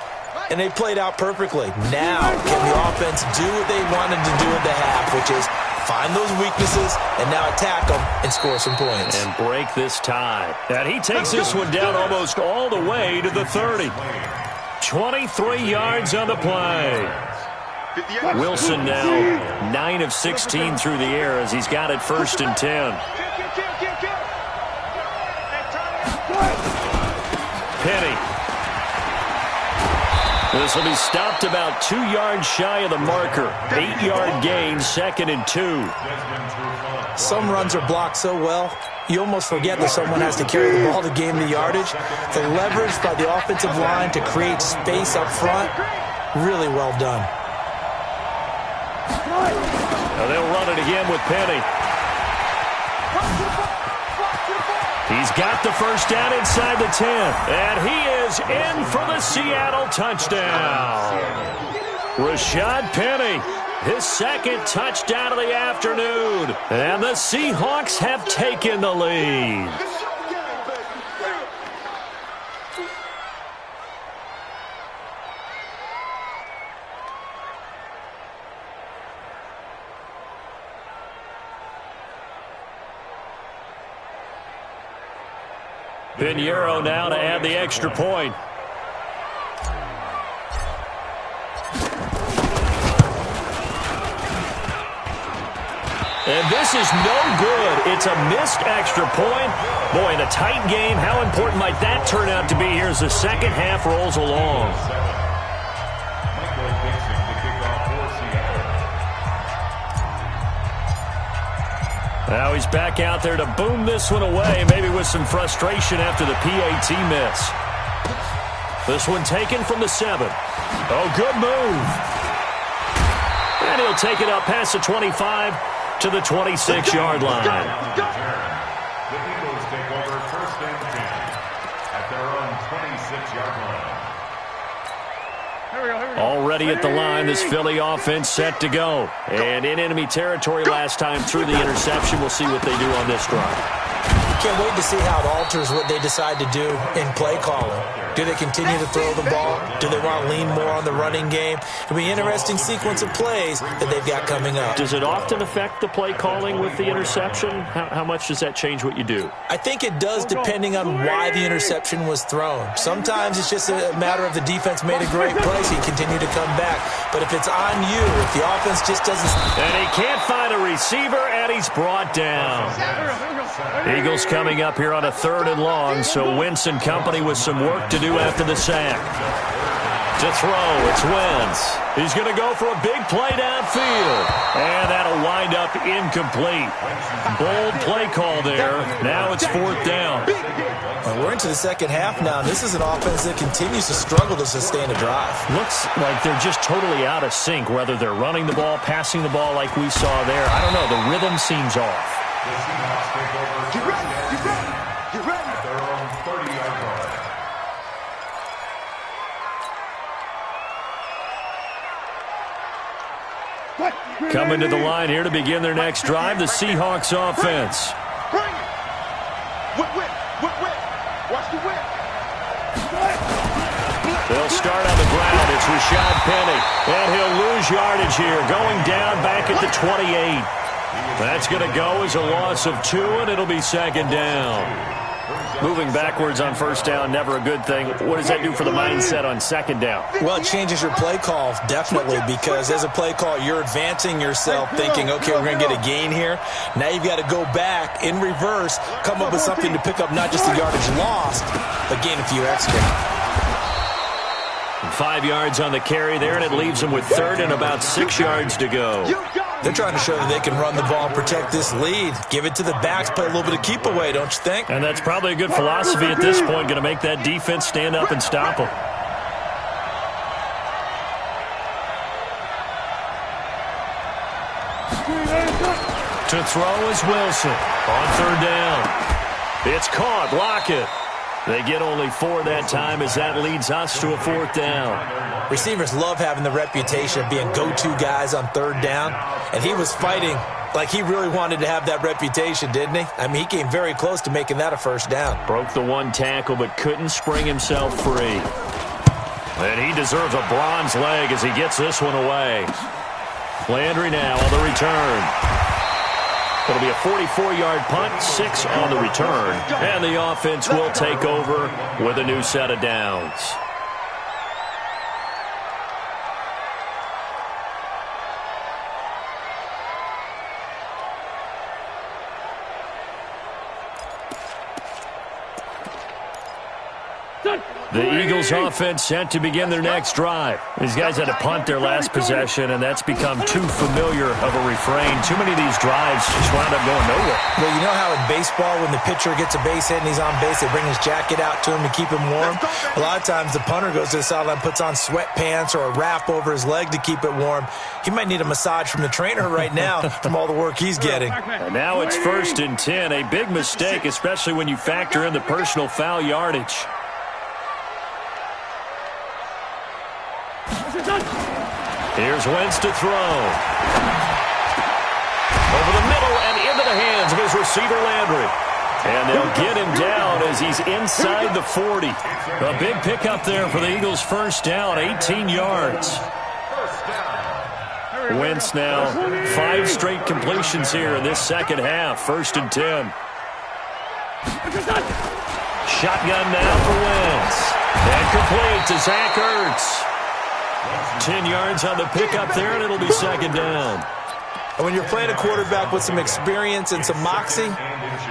And they played out perfectly. Now, can the offense do what they wanted to do at the half, which is find those weaknesses and now attack them and score some points. And break this tie. And he takes this one down almost all the way to the 30. 23 yards on the play. Wilson now 9 of 16 through the air as he's got it first and 10. Penny. This will be stopped about 2 yards shy of the marker. 8-yard gain, 2nd and 2. Some runs are blocked so well, you almost forget that someone has to carry the ball to gain the yardage. The leverage by the offensive line to create space up front, really well done. Now they'll run it again with Penny. He's got the first down inside the 10. And he is in for the Seattle touchdown. Rashad Penny, his 2nd touchdown of the afternoon. And the Seahawks have taken the lead. Pinheiro now to add the extra point. And this is no good. It's a missed extra point. Boy, in a tight game, how important might that turn out to be here as the second half rolls along? Now he's back out there to boom this one away, maybe with some frustration after the PAT miss. This one taken from the 7. Oh, good move. And he'll take it up past the 25 to the 26-yard line. The Eagles take over 1st and 10 at their own 26-yard line. Already at the line, this Philly offense set to go. And in enemy territory last time through the interception. We'll see what they do on this drive. Can't wait to see how it alters what they decide to do in play calling. Do they continue to throw the ball? Do they want to lean more on the running game? It'll be an interesting sequence of plays that they've got coming up. Does it often affect the play calling with the interception? How much does that change what you do? I think it does depending on why the interception was thrown. Sometimes it's just a matter of the defense made a great play, so you continue to come back. But if it's on you, if the offense just doesn't... And he can't find a receiver, and he's brought down. Eagles coming up here on a 3rd and long, so Wentz and company with some work to do after the sack. To throw, it's Wentz. He's going to go for a big play downfield. And that'll wind up incomplete. Bold play call there. Now it's 4th down. Well, we're into the second half now. This is an offense that continues to struggle to sustain a drive. Looks like they're just totally out of sync, whether they're running the ball, passing the ball like we saw there. I don't know. The rhythm seems off. The Seahawks take over 1st and 10 at their own 30-yard line. Coming to the line here to begin their next drive, the Seahawks offense. Bring it. Whip. Watch the whip. They'll start on the ground. It's Rashad Penny. And he'll lose yardage here, going down back at the 28. That's going to go as a loss of 2, and it'll be 2nd down. Moving backwards on 1st down, never a good thing. What does that do for the mindset on 2nd down? Well, it changes your play call, definitely, because as a play call, you're advancing yourself thinking, okay, we're going to get a gain here. Now you've got to go back in reverse, come up with something to pick up not just the yardage lost, but gain a few extra. 5 yards on the carry there, and it leaves them with 3rd and about 6 yards to go. They're trying to show that they can run the ball and protect this lead. Give it to the backs, play a little bit of keep away, don't you think? And that's probably a good philosophy at this point, going to make that defense stand up and stop them. To throw is Wilson on 3rd down. It's caught. Lockett. They get only 4 that time as that leads us to a 4th down. Receivers love having the reputation of being go-to guys on 3rd down, and he was fighting like he really wanted to have that reputation, didn't he? I mean, he came very close to making that a 1st down. Broke the 1 tackle but couldn't spring himself free. And he deserves a bronze leg as he gets this one away. Landry now on the return. It'll be a 44-yard punt, 6 on the return. And the offense will take over with a new set of downs. The Eagles offense set to begin their next drive. These guys had to punt their last possession, and that's become too familiar of a refrain. Too many of these drives just wound up going nowhere. Well, you know how in baseball, when the pitcher gets a base hit and he's on base, they bring his jacket out to him to keep him warm? A lot of times the punter goes to the sideline, puts on sweatpants or a wrap over his leg to keep it warm. He might need a massage from the trainer right now from all the work he's getting. And now it's 1st and 10. A big mistake, especially when you factor in the personal foul yardage. Here's Wentz to throw. Over the middle and into the hands of his receiver, Landry. And they'll get him down as he's inside the 40. A big pickup there for the Eagles' first down, 18 yards. Wentz now 5 straight completions here in this second half. 1st and 10. Shotgun now for Wentz. And complete to Zach Ertz. 10 yards on the pickup there, and it'll be 2nd down. And when you're playing a quarterback with some experience and some moxie,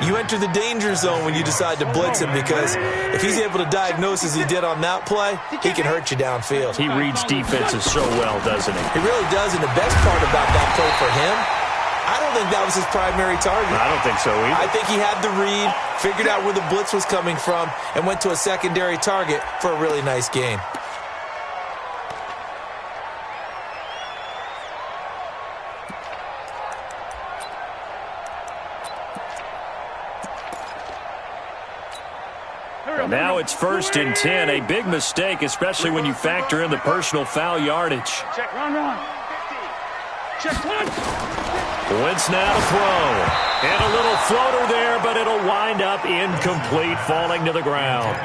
you enter the danger zone when you decide to blitz him, because if he's able to diagnose as he did on that play, he can hurt you downfield. He reads defenses so well, doesn't he? He really does, and the best part about that play for him, I don't think that was his primary target. I don't think so either. I think he had the read, figured out where the blitz was coming from, and went to a secondary target for a really nice gain. Now it's 1st and 10. A big mistake, especially when you factor in the personal foul yardage. Check, run. 50. Check, one. Wentz now to throw. And a little floater there, but it'll wind up incomplete, falling to the ground.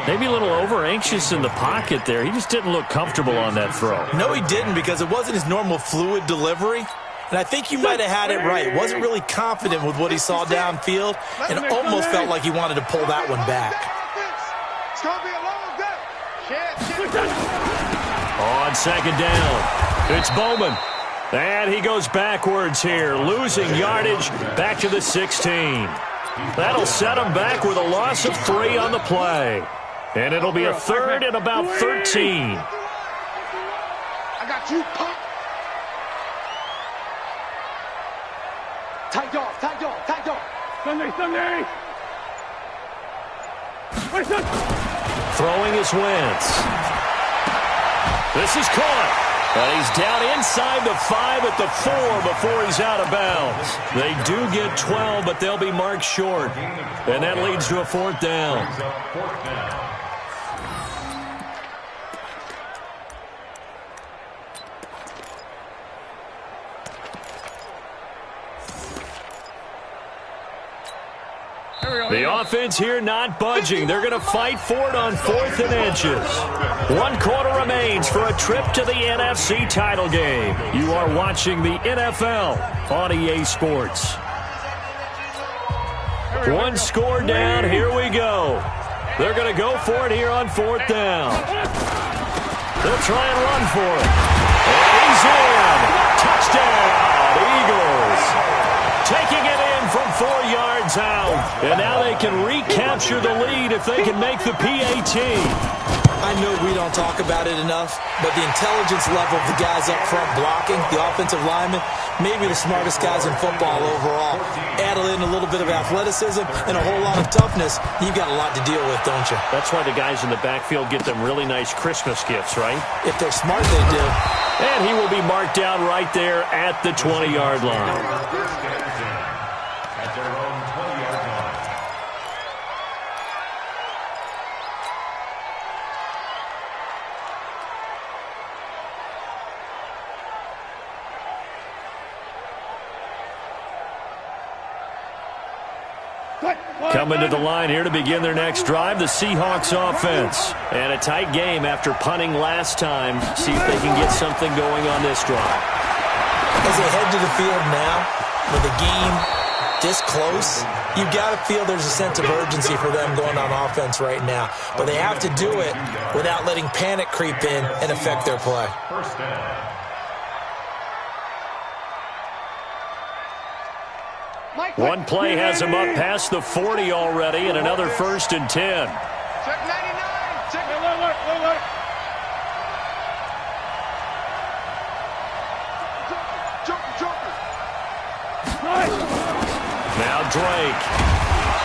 Maybe a little over-anxious in the pocket there. He just didn't look comfortable on that throw. No, he didn't, because it wasn't his normal fluid delivery. And I think you might have had it right. Wasn't really confident with what he saw downfield and almost felt like he wanted to pull that one back. It's going to be a long day. On 2nd down, it's Bowman. And he goes backwards here, losing yardage back to the 16. That'll set him back with a loss of 3 on the play. And it'll be a 3rd and about 13. I got you, punk. Tight dog. Sunday. Throwing is Wentz. This is caught. And he's down inside the 5 at the 4 before he's out of bounds. They do get 12, but they'll be marked short. And that leads to a 4th down. The offense here not budging. They're going to fight for it on 4th and inches. 1 quarter remains for a trip to the NFC title game. You are watching the NFL on EA Sports. 1 score down. Here we go. They're going to go for it here on 4th down. They'll try and run for it. And he's in. Touchdown, Eagles. Taking it in from 4 yards out. And now they can recapture the lead if they can make the PAT. I know we don't talk about it enough, but the intelligence level of the guys up front blocking, the offensive linemen, maybe the smartest guys in football overall. Add in a little bit of athleticism and a whole lot of toughness, you've got a lot to deal with, don't you? That's why the guys in the backfield get them really nice Christmas gifts, right? If they're smart, they do. And he will be marked down right there at the 20-yard line. At their own 20-yard line. Coming to the line here to begin their next drive, the Seahawks offense. And a tight game after punting last time. See if they can get something going on this drive. As they head to the field now, with the game this close, you've got to feel there's a sense of urgency for them going on offense right now. But they have to do it without letting panic creep in and affect their play. First down. One play has him up past the 40 already, and another 1st and 10. Check 99. Now Drake.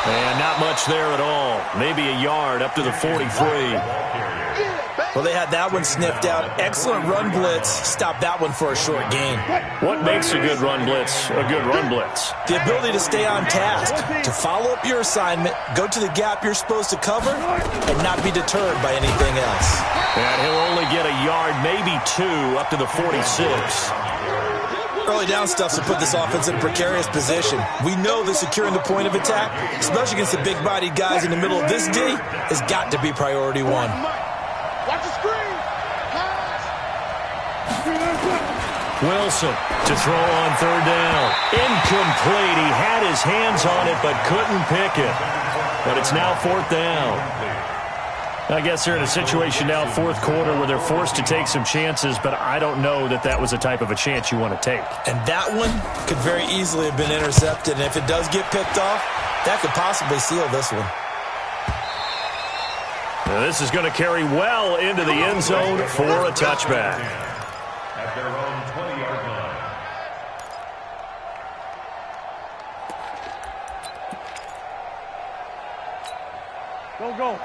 And not much there at all. Maybe a yard up to the 43. Well, they had that one sniffed out. Excellent run blitz. Stopped that one for a short gain. What makes a good run blitz a good run blitz? The ability to stay on task, to follow up your assignment, go to the gap you're supposed to cover, and not be deterred by anything else. And he'll only get a yard, maybe two, up to the 46. Early down stuff to put this offense in a precarious position. We know that securing the point of attack, especially against the big-bodied guys in the middle of this D, has got to be priority one. Watch the screen. Wilson to throw on third down. Incomplete. He had his hands on it but couldn't pick it. But it's now fourth down. I guess they're in a situation now, fourth quarter, where they're forced to take some chances, but I don't know that that was the type of a chance you want to take. And that one could very easily have been intercepted, and if it does get picked off, that could possibly seal this one. Now this is going to carry well into the end zone for a touchback. At their own 20-yard line.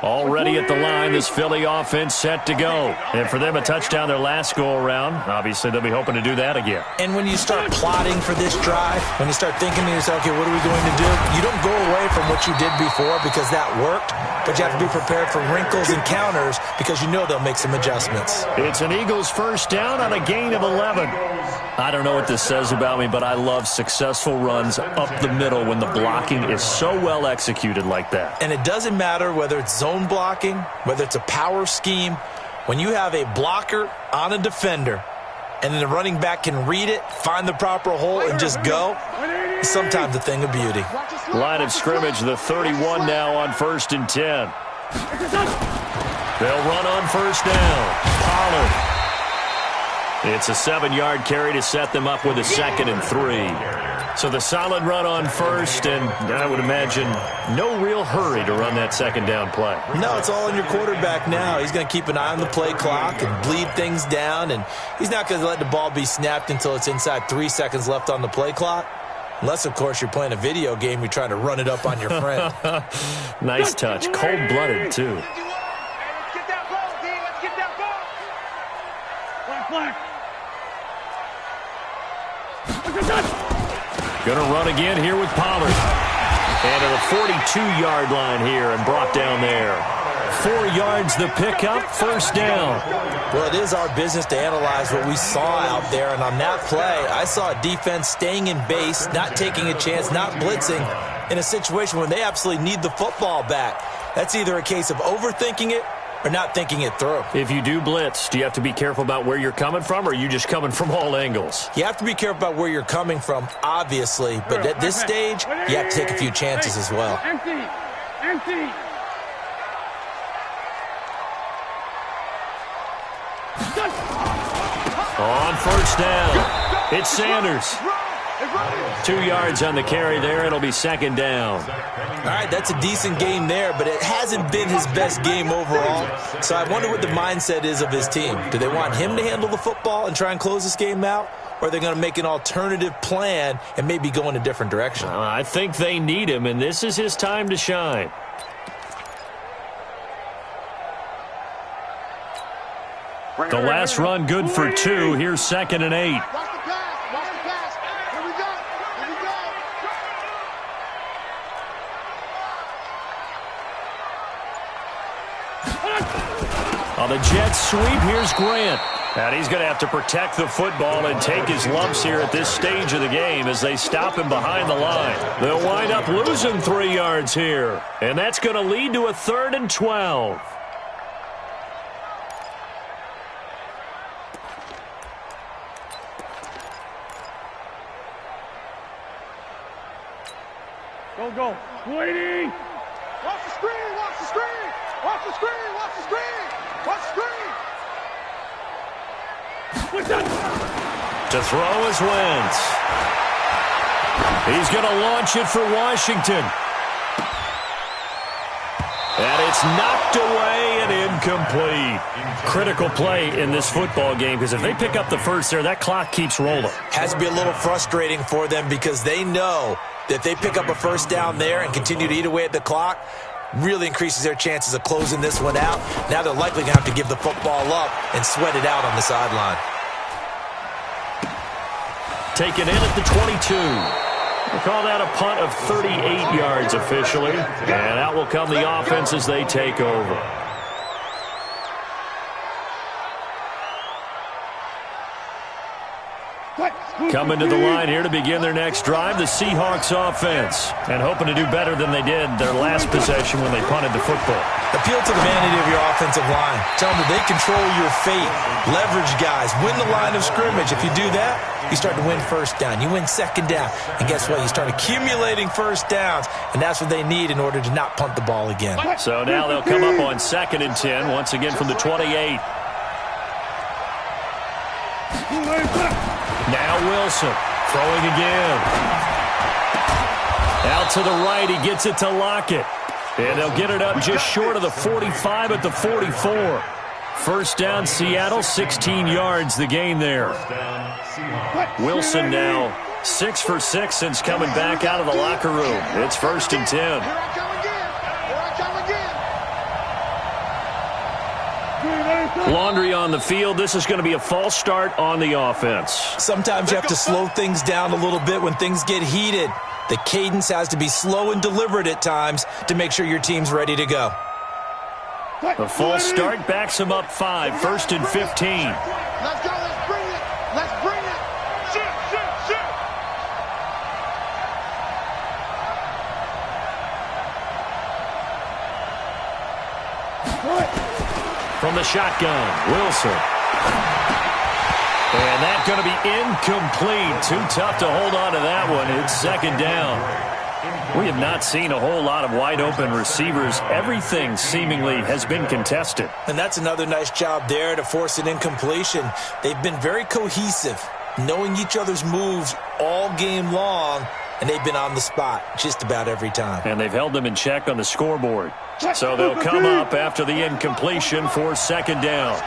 Already at the line, this Philly offense set to go. And for them, a touchdown their last go-around. Obviously, they'll be hoping to do that again. And when you start plotting for this drive, when you start thinking to yourself, okay, what are we going to do? You don't go away from what you did before because that worked, but you have to be prepared for wrinkles and counters because you know they'll make some adjustments. It's an Eagles first down on a gain of 11. I don't know what this says about me, but I love successful runs up the middle when the blocking is so well executed like that. And it doesn't matter whether it's zone blocking, whether it's a power scheme. When you have a blocker on a defender and then the running back can read it, find the proper hole, and just go, it's sometimes a thing of beauty. Line of scrimmage, the 31 now on 1st and 10. They'll run on first down. Pollard. It's a 7-yard carry to set them up with a 2nd and 3. So the solid run on first, and I would imagine no real hurry to run that second down play. No, it's all on your quarterback now. He's going to keep an eye on the play clock and bleed things down, and he's not going to let the ball be snapped until it's inside 3 seconds left on the play clock. Unless, of course, you're playing a video game, you're trying to run it up on your friend. Nice touch. Cold-blooded, too. Let's get that ball, D. Let's get that ball. Black. Going to run again here with Pollard. And at a 42-yard line here and brought down there. 4 yards the pickup, first down. Well, it is our business to analyze what we saw out there. And on that play, I saw a defense staying in base, not taking a chance, not blitzing, in a situation where they absolutely need the football back. That's either a case of overthinking it or not thinking it through. If you do blitz, do you have to be careful about where you're coming from, or are you just coming from all angles? You have to be careful about where you're coming from, obviously, but at this stage, you have to take a few chances as well. Empty. On first down, it's Sanders. 2 yards on the carry there. It'll be second down. All right, that's a decent game there, but it hasn't been his best game overall. So I wonder what the mindset is of his team. Do they want him to handle the football and try and close this game out? Or are they going to make an alternative plan and maybe go in a different direction? I think they need him, and this is his time to shine. The last run good for 2. Here's 2nd and 8. Watch the pass. Watch the pass. Here we go. Here we go. On the Jets sweep, here's Grant. And he's going to have to protect the football and take his lumps here at this stage of the game as they stop him behind the line. They'll wind up losing 3 yards here. And that's going to lead to a 3rd and 12. Go. Waiting. Watch the screen. Watch the screen. Watch the screen. Watch the screen. Watch the screen. To throw is Wentz. He's going to launch it for Washington. And it's knocked away and incomplete. Critical play in this football game, because if they pick up the first there, that clock keeps rolling. Has to be a little frustrating for them because they know that if they pick up a first down there and continue to eat away at the clock, really increases their chances of closing this one out. Now they're likely going to have to give the football up and sweat it out on the sideline. Taken in at the 22. We'll call that a punt of 38 yards officially. And out will come the offense as they take over. Coming to the line here to begin their next drive, the Seahawks offense. And hoping to do better than they did their last possession when they punted the football. Appeal to the vanity of your offensive line. Tell them that they control your fate. Leverage guys. Win the line of scrimmage. If you do that, you start to win first down. You win second down. And guess what? You start accumulating first downs. And that's what they need in order to not punt the ball again. So now they'll come up on 2nd and 10, once again from the 28. Now Wilson throwing again. Out to the right. He gets it to Lockett. And they'll get it up just short of the 45 at the 44. First down, Seattle, 16 yards the gain there. Wilson now 6 for 6 since coming back out of the locker room. It's 1st and 10. Here I come again. Here I come again. Laundry on the field. This is going to be a false start on the offense. Sometimes you have to slow things down a little bit when things get heated. The cadence has to be slow and deliberate at times to make sure your team's ready to go. The false start backs him up 5, 1st and 15. Let's go. Let's bring it. Let's bring it. Shoot, shoot, shoot. From the shotgun, Wilson. And that's going to be incomplete. Too tough to hold on to that one. It's 2nd down. We have not seen a whole lot of wide-open receivers. Everything seemingly has been contested. And that's another nice job there to force an incompletion. They've been very cohesive, knowing each other's moves all game long, and they've been on the spot just about every time. And they've held them in check on the scoreboard. So they'll come up after the incompletion for 2nd down.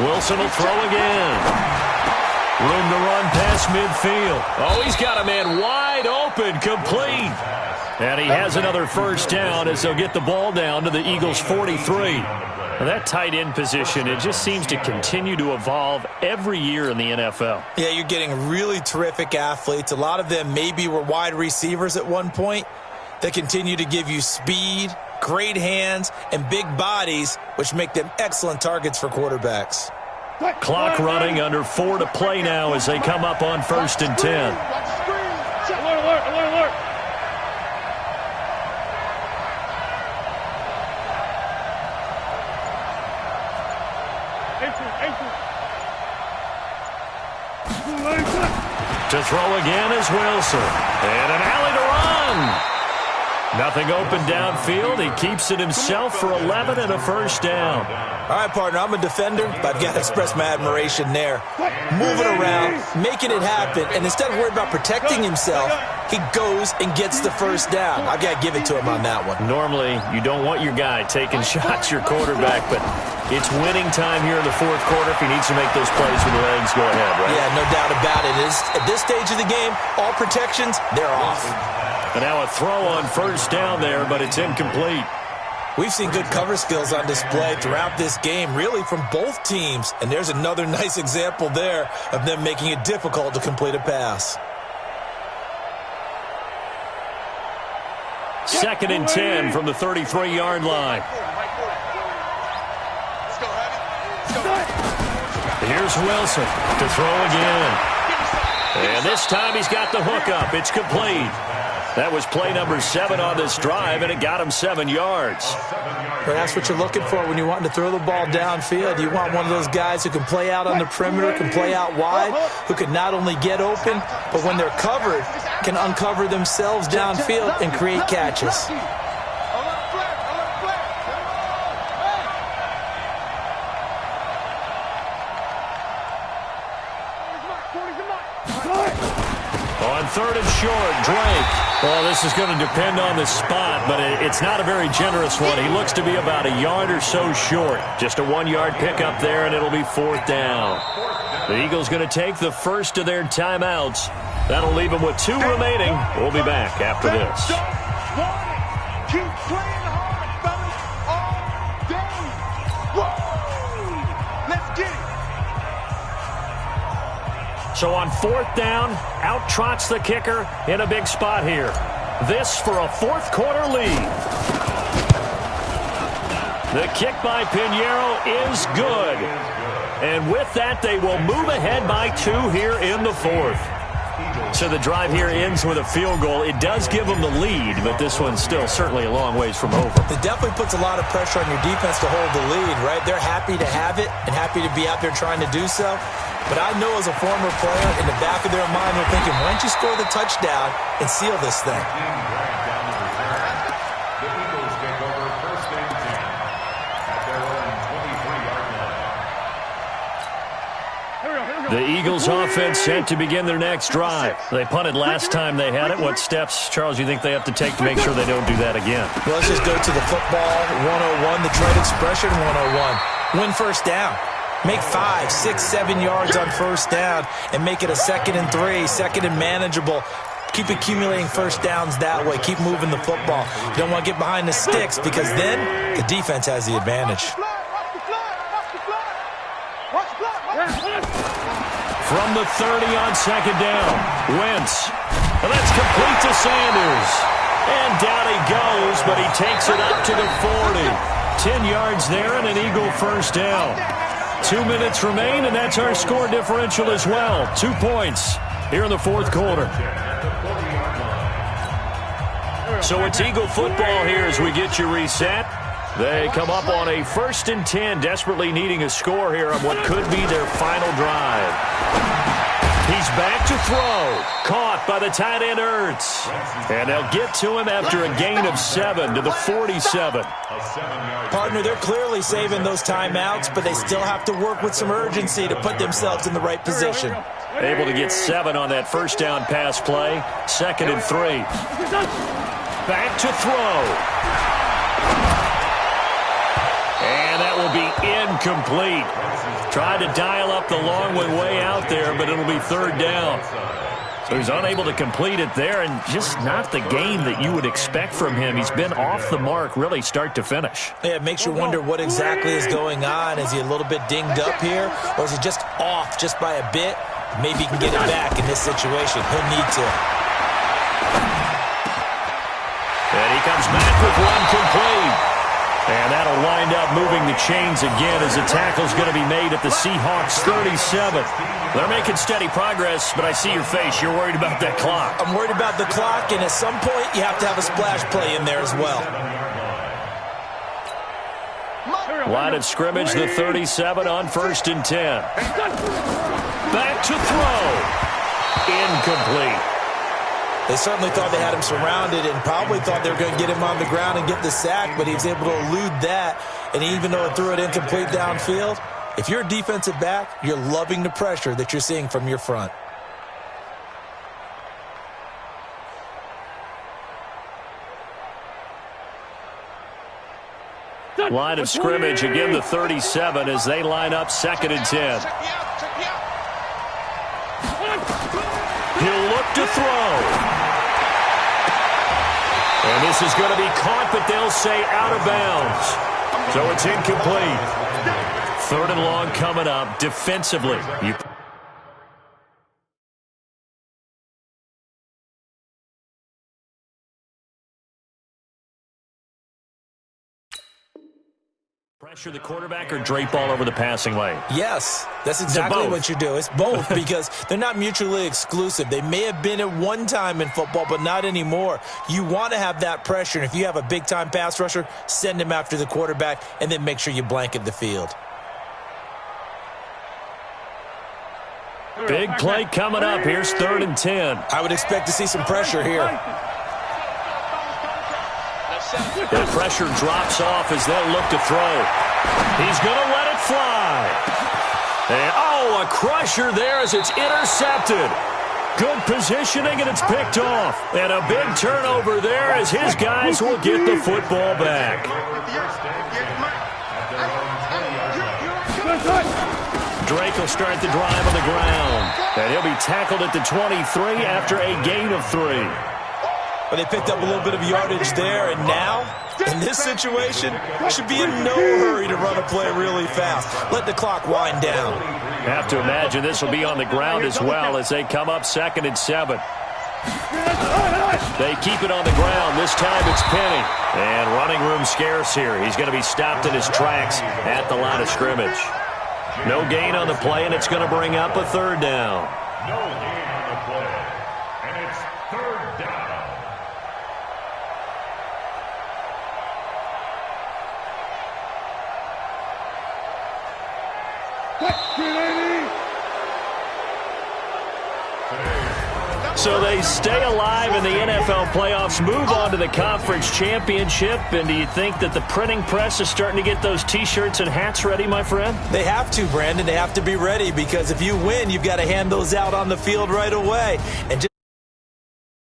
Wilson will throw again. Room to run past midfield. Oh, he's got a man wide open, complete. And he has another first down as they'll get the ball down to the Eagles' 43. Now that tight end position, it just seems to continue to evolve every year in the NFL. Yeah, you're getting really terrific athletes. A lot of them maybe were wide receivers at one point. They continue to give you speed, great hands, and big bodies, which make them excellent targets for quarterbacks. Clock running, under 4 to play now as they come up on 1st and 10. Alert, alert, alert, alert. To throw again is Wilson. And an alley to run. Nothing open downfield. He keeps it himself for 11 and a first down. All right, partner, I'm a defender, but I've got to express my admiration there. Moving around, making it happen, and instead of worrying about protecting himself, he goes and gets the first down. I've got to give it to him on that one. Normally, you don't want your guy taking shots, your quarterback, but it's winning time here in the 4th quarter. If he needs to make those plays with the legs, go ahead, right? Yeah, no doubt about it. At this stage of the game, all protections, they're off. And now a throw on first down there, but it's incomplete. We've seen good cover skills on display throughout this game, really from both teams. And there's another nice example there of them making it difficult to complete a pass. 2nd and 10 from the 33-yard line. Here's Wilson to throw again. And this time he's got the hook up. It's complete. That was play number 7 on this drive, and it got him 7 yards. But that's what you're looking for when you're wanting to throw the ball downfield. You want one of those guys who can play out on the perimeter, can play out wide, who can not only get open, but when they're covered, can uncover themselves downfield and create catches. third and short. Drake. Well, this is going to depend on the spot, but it's not a very generous one. He looks to be about a yard or so short. Just a 1-yard pickup there, and it'll be fourth down. The Eagles going to take the first of their timeouts. That'll leave them with 2 remaining. We'll be back after this. Keep playing hard, fellas, all day. Whoa! Let's get it. So on fourth down, out trots the kicker in a big spot here. This for a fourth quarter lead. The kick by Pinheiro is good. And with that, they will move ahead by 2 here in the fourth. So the drive here ends with a field goal. It does give them the lead, but this one's still certainly a long ways from over. It definitely puts a lot of pressure on your defense to hold the lead, right? They're happy to have it and happy to be out there trying to do so. But I know as a former player, in the back of their mind, they're thinking, why don't you score the touchdown and seal this thing? The Eagles take over first and 10 at their own 23-yard line. The Eagles offense set to begin their next drive. They punted last time they had it. What steps, Charles, you think they have to take to make sure they don't do that again? Well, let's just go to the football 101, the trade expression 101. Win first down. Make 5, 6, 7 yards on first down and make it a 2nd and 3, 2nd and manageable. Keep accumulating first downs that way. Keep moving the football. You don't want to get behind the sticks because then the defense has the advantage. From the 30 on second down, Wentz. And that's complete to Sanders. And down he goes, but he takes it up to the 40. 10 yards there and an Eagle first down. 2 minutes remain, and that's our score differential as well. 2 points here in the fourth quarter. So it's Eagle football here as we get you reset. They come up on a 1st and 10, desperately needing a score here on what could be their final drive. He's back to throw. Caught by the tight end Ertz. And they'll get to him after a gain of 7 to the 47. Partner, they're clearly saving those timeouts, but they still have to work with some urgency to put themselves in the right position. Able to get 7 on that first down pass play. 2nd and 3. Back to throw. And that will be incomplete. Tried to dial up the long one way out there, but it'll be 3rd down. So he's unable to complete it there, and just not the game that you would expect from him. He's been off the mark, really, start to finish. Yeah, it makes you wonder what exactly is going on. Is he a little bit dinged up here, or is he just off just by a bit? Maybe he can get it back in this situation. He'll need to. And he comes back with one complete. And that'll wind up moving the chains again as the tackle's going to be made at the Seahawks 37. They're making steady progress, but I see your face. You're worried about that clock. I'm worried about the clock, and at some point you have to have a splash play in there as well. Line of scrimmage, the 37 on 1st and 10. Back to throw. Incomplete. They certainly thought they had him surrounded and probably thought they were going to get him on the ground and get the sack, but he was able to elude that. And even though it threw it incomplete downfield, if you're a defensive back, you're loving the pressure that you're seeing from your front. Line of scrimmage, again the 37 as they line up 2nd and 10. He'll look to throw. And this is going to be caught, but they'll say out of bounds. So it's incomplete. 3rd and long coming up defensively. Pressure the quarterback or drape all over the passing lane? Yes, that's exactly what you do. It's both because they're not mutually exclusive. They may have been at one time in football, but not anymore. You want to have that pressure, and if you have a big-time pass rusher, send him after the quarterback, and then make sure you blanket the field. Big play coming up. Here's 3rd and 10. I would expect to see some pressure here. The pressure drops off as they'll look to throw. He's going to let it fly. And, oh, a crusher there as it's intercepted. Good positioning, and it's picked off. And a big turnover there as his guys will get the football back. Drake will start the drive on the ground. And he'll be tackled at the 23 after a gain of 3. Well, they picked up a little bit of yardage there, and now, in this situation, should be in no hurry to run a play really fast. Let the clock wind down. Have to imagine this will be on the ground as well as they come up 2nd and 7. They keep it on the ground. This time it's Penny. And running room scarce here. He's going to be stopped in his tracks at the line of scrimmage. No gain on the play, and it's going to bring up a 3rd down. No gain on the play, and it's 3rd down. So they stay alive in the NFL playoffs, move on to the conference championship. And do you think that the printing press is starting to get those T-shirts and hats ready, my friend? They have to, Brandon. They have to be ready because if you win, you've got to hand those out on the field right away. And